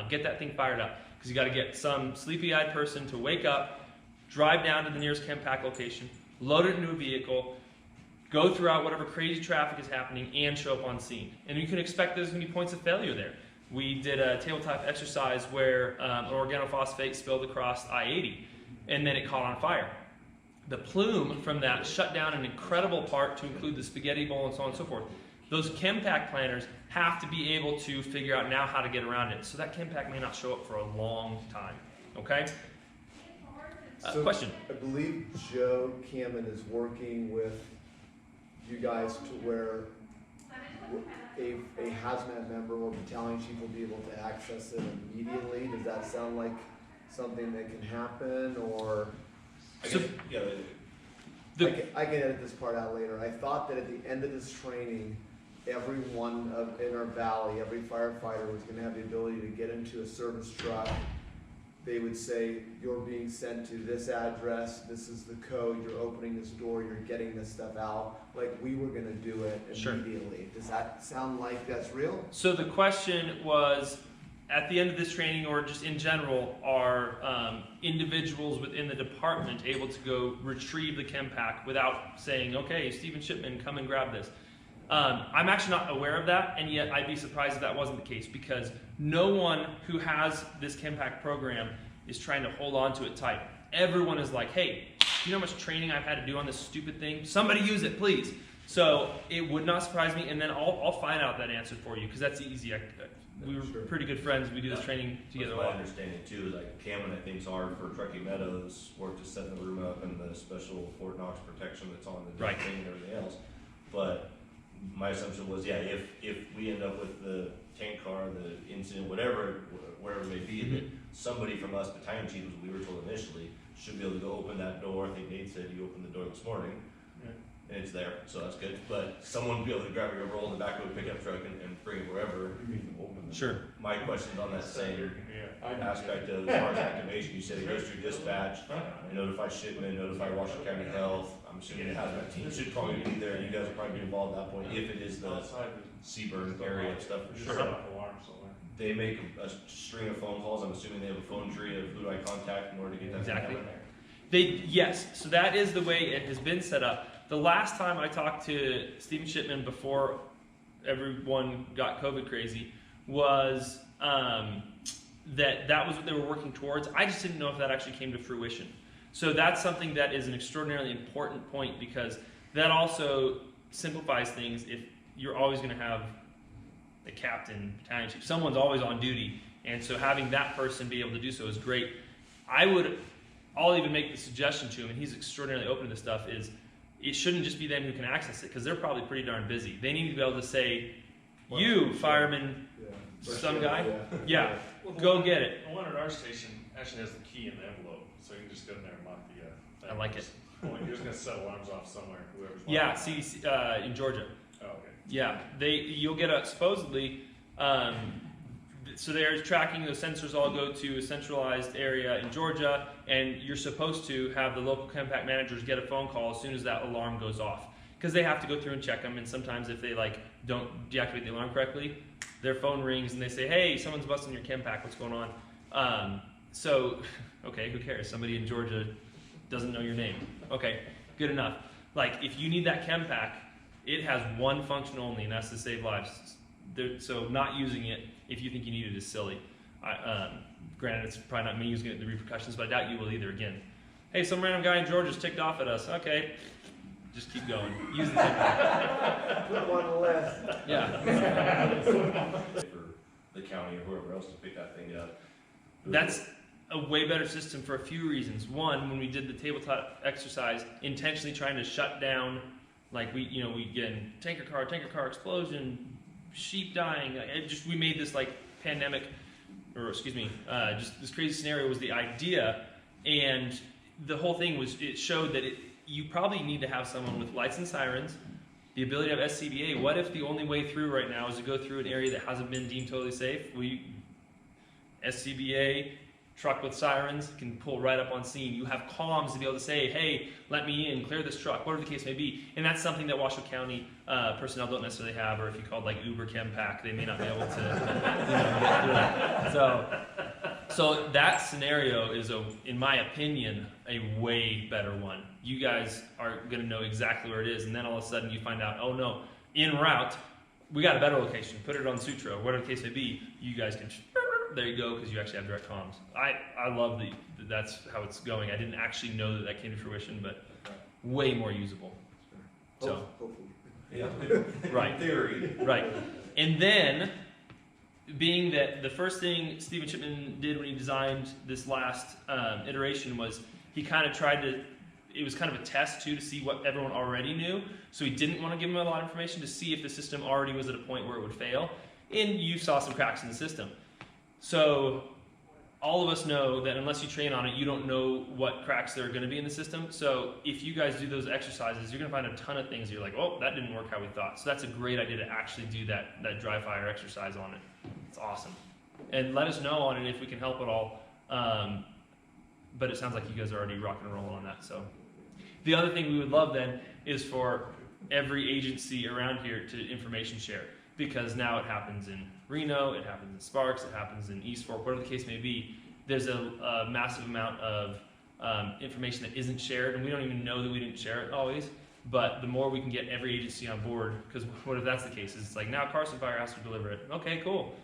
Get that thing fired up, because you got to get some sleepy-eyed person to wake up, drive down to the nearest chem pack location, load it into a vehicle, go throughout whatever crazy traffic is happening, and show up on scene. And you can expect there's going to be points of failure there. We did a tabletop exercise where an organophosphate spilled across I-80, and then it caught on fire. The plume from that shut down an incredible part, to include the spaghetti bowl and so on and so forth. Those chem pack planners have to be able to figure out now how to get around it. So that chem pack may not show up for a long time. Okay? So Question? I believe Joe Cameron is working with you guys to where a hazmat member or battalion chief will be able to access it immediately. Does that sound like something that can happen, or? I So- guess, yeah, I can edit this part out later. I thought that at the end of this training, everyone in our valley, every firefighter was gonna have the ability to get into a service truck. They would say, you're being sent to this address, this is the code, you're opening this door, you're getting this stuff out. Like we were gonna do it Sure. immediately. Does that sound like that's real? So the question was, at the end of this training, or just in general, are individuals within the department able to go retrieve the chem pack without saying, okay, Stephen Shipman, come and grab this? I'm actually not aware of that, and yet I'd be surprised if that wasn't the case, because no one who has this chem pack program is trying to hold on to it tight. Everyone is like, hey, you know how much training I've had to do on this stupid thing? Somebody use it, please. So it would not surprise me, and then I'll find out that answer for you, because that's easy. We were Sure. pretty good friends. We do this training together a That's my lot. understanding too, is like Cameron, I think's are for Truckee Meadows, work to set the room up and the special Fort Knox protection that's on the Right. thing and everything else. But my assumption was, yeah, if we end up with the tank car, the incident, whatever it may be, that somebody from us, battalion chief, as we were told initially, should be able to go open that door. I think Nate said you opened the door this morning. And it's there, so that's good. But someone will be able to grab your roll in the back of a pickup truck and bring it wherever. Sure. My question's on that same aspect of, as far as activation, you said it goes through dispatch, notify shipment, notify Washington County Health. I'm assuming the hazmat team should probably be there. You guys will probably be involved at that point, if it is the Seaburn area and stuff for sure. They make a string of phone calls. I'm assuming they have a phone tree of who do I contact in order to get that Exactly. thing there. Yes, so that is the way it has been set up. The last time I talked to Stephen Shipman before everyone got COVID crazy was that was what they were working towards. I just didn't know if that actually came to fruition. So that's something that is an extraordinarily important point, because that also simplifies things. If you're always going to have the captain, battalion chief, someone's always on duty, and so having that person be able to do so is great. I'll even make the suggestion to him, and he's extraordinarily open to this stuff, is it shouldn't just be them who can access it, because they're probably pretty darn busy. They need to be able to say, you, fireman, some guy, yeah, go get it. The one at our station actually has the key in the envelope, so you can just go in there and lock the I like it. Well, you're just gonna set alarms off somewhere, whoever's Yeah, watching. see, in Georgia. Oh, okay. Yeah, you'll get a, supposedly, so they're tracking, those sensors all go to a centralized area in Georgia, and you're supposed to have the local chem pack managers get a phone call as soon as that alarm goes off, because they have to go through and check them, and sometimes if they don't deactivate the alarm correctly, their phone rings and they say, hey, someone's busting your chem pack, what's going on? So, okay, who cares? Somebody in Georgia doesn't know your name. Okay, good enough. If you need that chem pack, it has one function only, and that's to save lives. So not using it if you think you need it is silly. Granted, it's probably not me who's going to get the repercussions, but I doubt you will either. Again, hey, some random guy in Georgia's ticked off at us. Okay, just keep going. Use the chem pack. Put one on the list. Yeah. For the county or whoever else to pick that thing up. That's a way better system for a few reasons. One, when we did the tabletop exercise, intentionally trying to shut down, we get in tanker car explosion, sheep dying. We made this pandemic, just this crazy scenario was the idea, and the whole thing was, it showed that you probably need to have someone with lights and sirens, the ability to have SCBA. What if the only way through right now is to go through an area that hasn't been deemed totally safe? SCBA, truck with sirens can pull right up on scene. You have comms to be able to say, hey, let me in, clear this truck, whatever the case may be. And that's something that Washoe County personnel don't necessarily have, or if you called like Uber Chem Pack, they may not be able to get through it. So that scenario is, in my opinion, a way better one. You guys are going to know exactly where it is, and then all of a sudden you find out, oh no, en route, we got a better location. Put it on Sutro, whatever the case may be. You guys can, there you go, because you actually have direct comms. I love that's how it's going. I didn't actually know that came to fruition, but way more usable. So, Yeah. right. In theory. Right. And then, being that the first thing Stephen Chipman did when he designed this last iteration was he kind of tried to, it was kind of a test too to see what everyone already knew. So he didn't want to give them a lot of information to see if the system already was at a point where it would fail. And you saw some cracks in the system. So all of us know that unless you train on it, you don't know what cracks there are going to be in the system. So if you guys do those exercises, you're going to find a ton of things you're like, oh, that didn't work how we thought. So that's a great idea to actually do that dry fire exercise on it. It's awesome. And let us know on it if we can help at all. But it sounds like you guys are already rocking and rolling on that. So the other thing we would love then is for every agency around here to information share, because now it happens in Reno, it happens in Sparks, it happens in East Fork, whatever the case may be. There's a massive amount of information that isn't shared, and we don't even know that we didn't share it always. But the more we can get every agency on board, because what if that's the case? It's like, now Carson Fire has to deliver it. Okay, cool.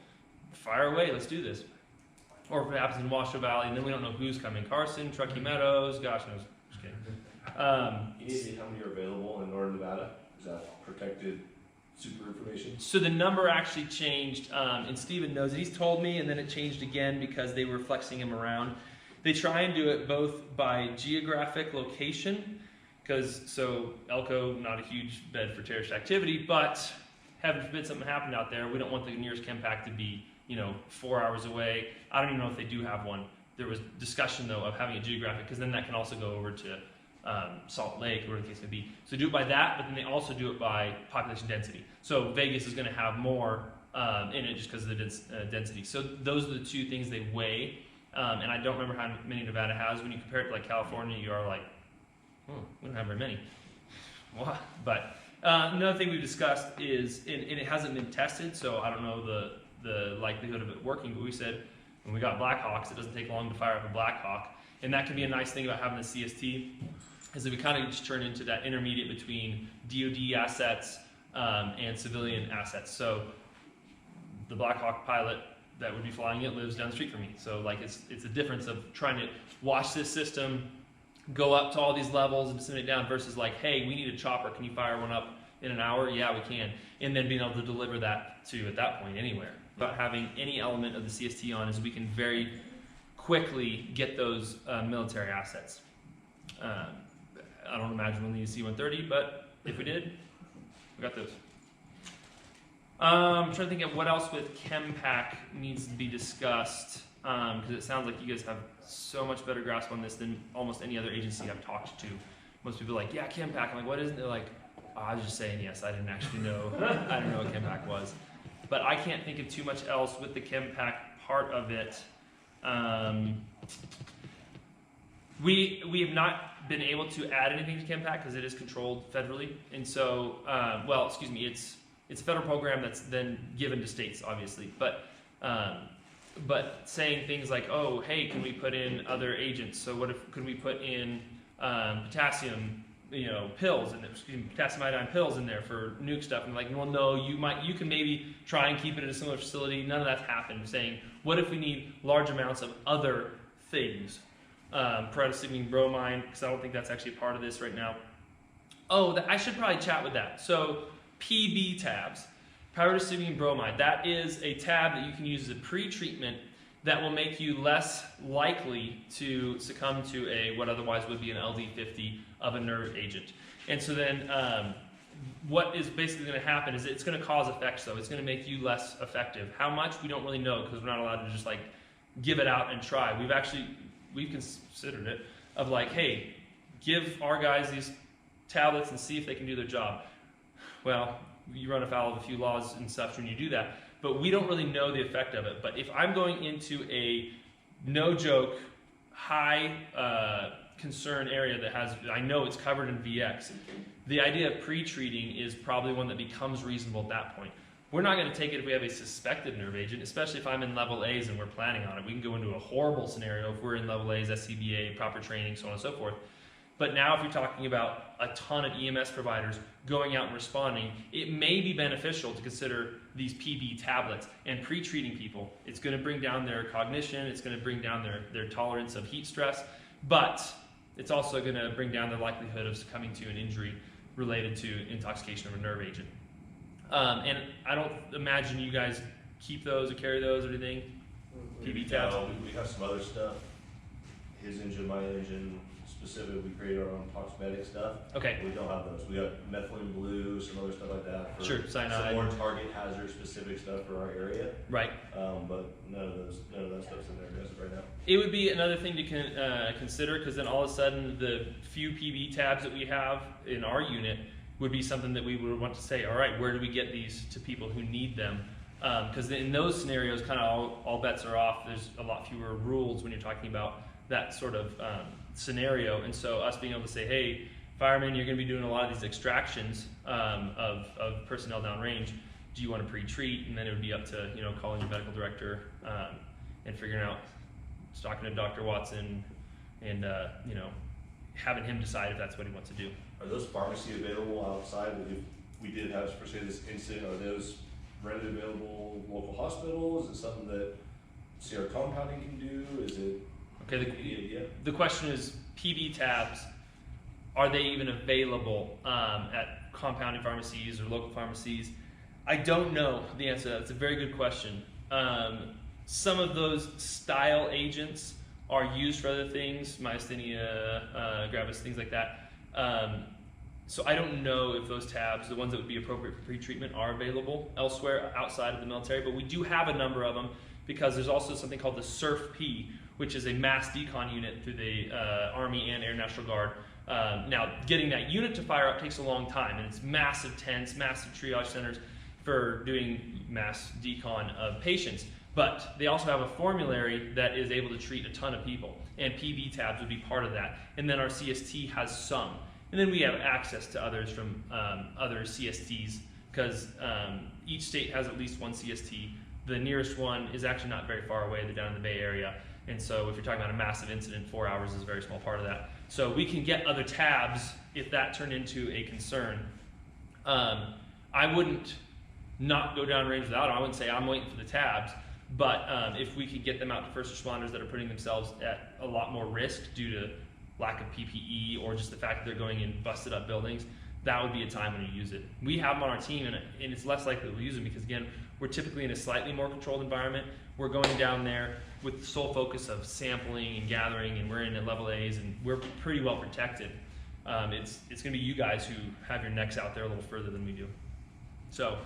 Fire away, let's do this. Or if it happens in Washoe Valley, and then we don't know who's coming. Carson, Truckee Meadows, gosh knows. Just kidding. You need to see how many are available in Northern Nevada. Is that protected super information? So the number actually changed, and Steven knows it. He's told me, and then it changed again because they were flexing him around. They try and do it both by geographic location, because so Elko, not a huge bed for terrorist activity, but heaven forbid something happened out there. We don't want the nearest chem pack to be 4 hours away. I don't even know if they do have one. There was discussion though of having it geographic, because then that can also go over to Salt Lake, or whatever the case may be. So do it by that, but then they also do it by population density. So Vegas is going to have more in it just because of the density. So those are the two things they weigh. And I don't remember how many Nevada has. When you compare it to like California, you are like, we don't have very many. What? But another thing we've discussed is, and it hasn't been tested, so I don't know the likelihood of it working, but we said when we got Blackhawks, it doesn't take long to fire up a Blackhawk. And that can be a nice thing about having the CST, is that we kind of just turn into that intermediate between DoD assets and civilian assets. So the Blackhawk pilot that would be flying it lives down the street from me. So like it's a difference of trying to watch this system go up to all these levels and send it down versus like, hey, we need a chopper. Can you fire one up in an hour? Yeah, we can. And then being able to deliver that to, at that point, anywhere. About having any element of the CST on is we can very quickly get those military assets. I don't imagine we'll need a C-130, but if we did, we got those. I'm trying to think of what else with ChemPack needs to be discussed, because it sounds like you guys have so much better grasp on this than almost any other agency I've talked to. Most people are like, yeah, ChemPack. I'm like, what is it? They're like, oh, I was just saying yes. I didn't actually know. I didn't know what ChemPack was. But I can't think of too much else with the ChemPack part of it. We have not been able to add anything to ChemPack because it is controlled federally, and so it's a federal program that's then given to states, obviously. But saying things like, oh, hey, can we put in other agents? So what if could we put in potassium, pills, and potassium iodine pills in there for nuke stuff? And like, well, no, you can maybe try and keep it in a similar facility. None of that's happened. Saying, what if we need large amounts of other things? Pyridostigmine bromine, because I don't think that's actually a part of this right now. Oh, I should probably chat with that. So PB tabs, pyridostigmine bromide, that is a tab that you can use as a pre-treatment that will make you less likely to succumb to what otherwise would be an LD50 of a nerve agent. And so then what is basically going to happen is it's going to cause effects, though. It's going to make you less effective. How much, we don't really know, because we're not allowed to just like give it out and try. We've considered it of like, hey, give our guys these tablets and see if they can do their job. Well, you run afoul of a few laws and stuff when you do that, but we don't really know the effect of it. But if I'm going into a no joke, high concern area that has, I know it's covered in VX. The idea of pre-treating is probably one that becomes reasonable at that point. We're not going to take it if we have a suspected nerve agent, especially if I'm in level A's and we're planning on it. We can go into a horrible scenario if we're in level A's, SCBA, proper training, so on and so forth. But now if you're talking about a ton of EMS providers going out and responding, it may be beneficial to consider these PB tablets and pre-treating people. It's going to bring down their cognition, it's going to bring down their tolerance of heat stress, but it's also going to bring down the likelihood of succumbing to an injury related to intoxication of a nerve agent. And I don't imagine you guys keep those or carry those or anything. PB tabs. No, we have some other stuff. His engine, my engine, specifically, we create our own toxmetic stuff. Okay. We don't have those. We got methylene blue, some other stuff like that. For Sure, cyanide. some more target hazard specific stuff for our area. Right. But none of that stuff's in there as of right now. It would be another thing to consider, because then all of a sudden the few PB tabs that we have in our unit would be something that we would want to say, all right, where do we get these to people who need them? Because in those scenarios, kind of all bets are off. There's a lot fewer rules when you're talking about that sort of scenario. And so us being able to say, hey, firemen, you're going to be doing a lot of these extractions of personnel downrange. Do you want to pre-treat? And then it would be up to, calling your medical director and figuring out, talking to Dr. Watson and, having him decide if that's what he wants to do. Are those pharmacy available outside? If we did have, per se, this incident, are those readily available local hospitals? Is it something that CR compounding can do? Is it? Okay, the question is, PB tabs, are they even available at compounding pharmacies or local pharmacies? I don't know the answer to that. It's a very good question. Some of those style agents are used for other things, myasthenia gravis, things like that. So I don't know if those tabs, the ones that would be appropriate for pre-treatment, are available elsewhere outside of the military, but we do have a number of them, because there's also something called the SURF-P, which is a mass decon unit through the Army and Air National Guard. Now, getting that unit to fire up takes a long time, and it's massive tents, massive triage centers for doing mass decon of patients. But they also have a formulary that is able to treat a ton of people, and PB tabs would be part of that. And then our CST has some. And then we have access to others from other CSTs, because each state has at least one CST. The nearest one is actually not very far away. They're down in the Bay Area. And so if you're talking about a massive incident, 4 hours is a very small part of that. So we can get other tabs if that turned into a concern. I wouldn't not go downrange without them. I wouldn't say I'm waiting for the tabs. But if we could get them out to first responders that are putting themselves at a lot more risk due to lack of PPE or just the fact that they're going in busted up buildings, that would be a time when you use it. We have them on our team, and it's less likely we'll use them because, again, we're typically in a slightly more controlled environment. We're going down there with the sole focus of sampling and gathering, and we're in at level A's, and we're pretty well protected. It's going to be you guys who have your necks out there a little further than we do. So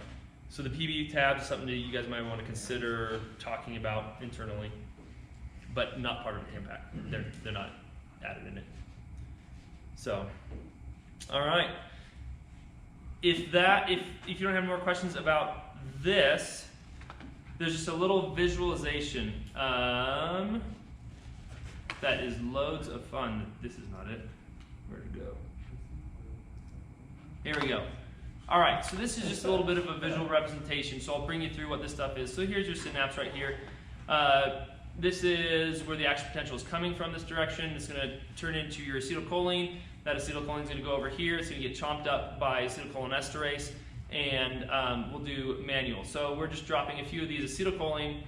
the PB tabs is something that you guys might want to consider talking about internally, but not part of the impact. They're not added in it. So, all right. If you don't have any more questions about this, there's just a little visualization that is loads of fun. This is not it. Where'd it go? Here we go. All right, so this is just a little bit of a visual representation, so I'll bring you through what this stuff is. So here's your synapse right here. This is where the action potential is coming from, this direction. It's going to turn into your acetylcholine. That acetylcholine is going to go over here. It's going to get chomped up by acetylcholinesterase, and we'll do manual. So we're just dropping a few of these acetylcholine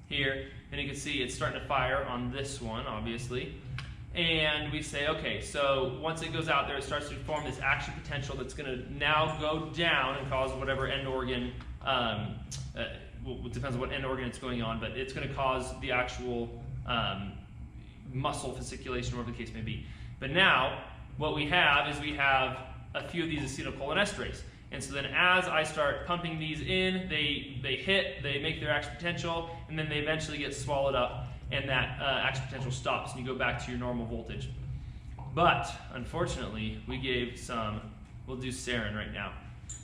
here, and you can see it's starting to fire on this one, obviously. And we say, okay, so once it goes out there, it starts to form this action potential that's going to now go down and cause whatever end organ, it depends on what end organ it's going on, but it's going to cause the actual muscle fasciculation, whatever the case may be. But now, what we have is we have a few of these acetylcholinesterase. And so then as I start pumping these in, they hit, they make their action potential, and then they eventually get swallowed up, and that action potential stops, and you go back to your normal voltage. But, unfortunately, we gave some, we'll do sarin right now.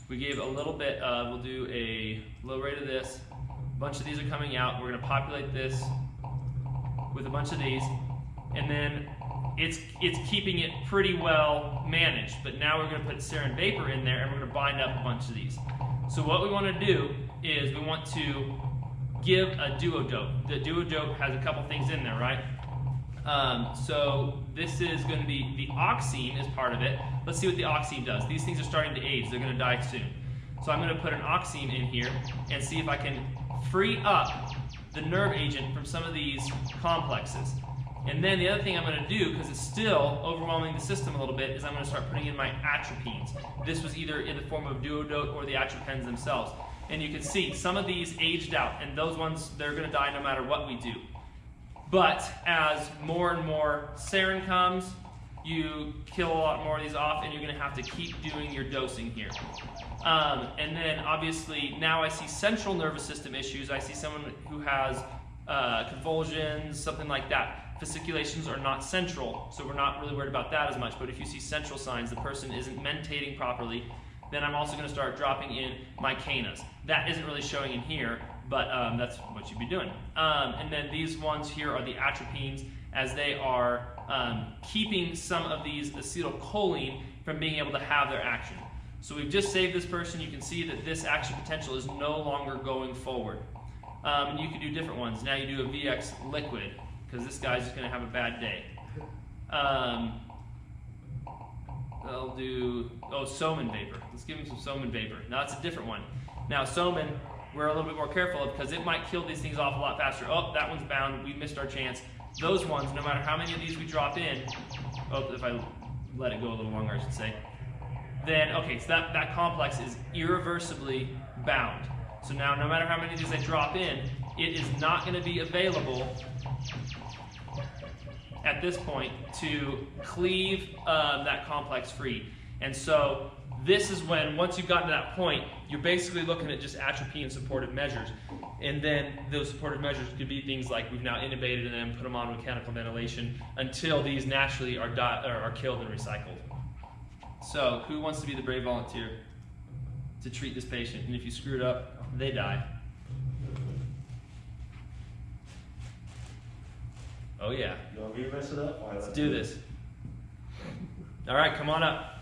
We gave a little bit of, we'll do a low rate of this. A bunch of these are coming out. We're going to populate this with a bunch of these, and then it's keeping it pretty well managed. But now we're going to put sarin vapor in there, and we're going to bind up a bunch of these. So what we want to do is we want to give a duodope. The duodope has a couple things in there, right? So this is going to be, the oxime is part of it. Let's see what the oxime does. These things are starting to age. They're going to die soon. So I'm going to put an oxime in here and see if I can free up the nerve agent from some of these complexes. And then the other thing I'm going to do, because it's still overwhelming the system a little bit, is I'm going to start putting in my atropines. This was either in the form of duodote or the atropines themselves. And you can see some of these aged out, and those ones, they're going to die no matter what we do. But as more and more sarin comes, you kill a lot more of these off, and you're going to have to keep doing your dosing here. And then obviously now I see central nervous system issues. I see someone who has convulsions, something like that. Fasciculations are not central, so we're not really worried about that as much. But if you see central signs, the person isn't mentating properly, then I'm also going to start dropping in my canas. That isn't really showing in here, but that's what you'd be doing. And then these ones here are the atropines, as they are keeping some of these acetylcholine from being able to have their action. So we've just saved this person. You can see that this action potential is no longer going forward. And you can do different ones. Now you do a VX liquid, because this guy's just going to have a bad day. They'll do, Soman vapor. Let's give him some Soman vapor. Now that's a different one. Now Soman, we're a little bit more careful of, because it might kill these things off a lot faster. Oh, that one's bound. We missed our chance. Those ones, no matter how many of these we drop in, if I let it go a little longer, I should say, then, okay, so that complex is irreversibly bound. So now, no matter how many of these I drop in, it is not going to be available at this point to cleave that complex free. And so this is when, once you've gotten to that point, you're basically looking at just atropine supportive measures. And then those supportive measures could be things like we've now intubated them, put them on mechanical ventilation until these naturally are killed and recycled. So who wants to be the brave volunteer to treat this patient? And if you screw it up, they die. Oh yeah. You want me to mess it up? Let's do this. All right, come on up.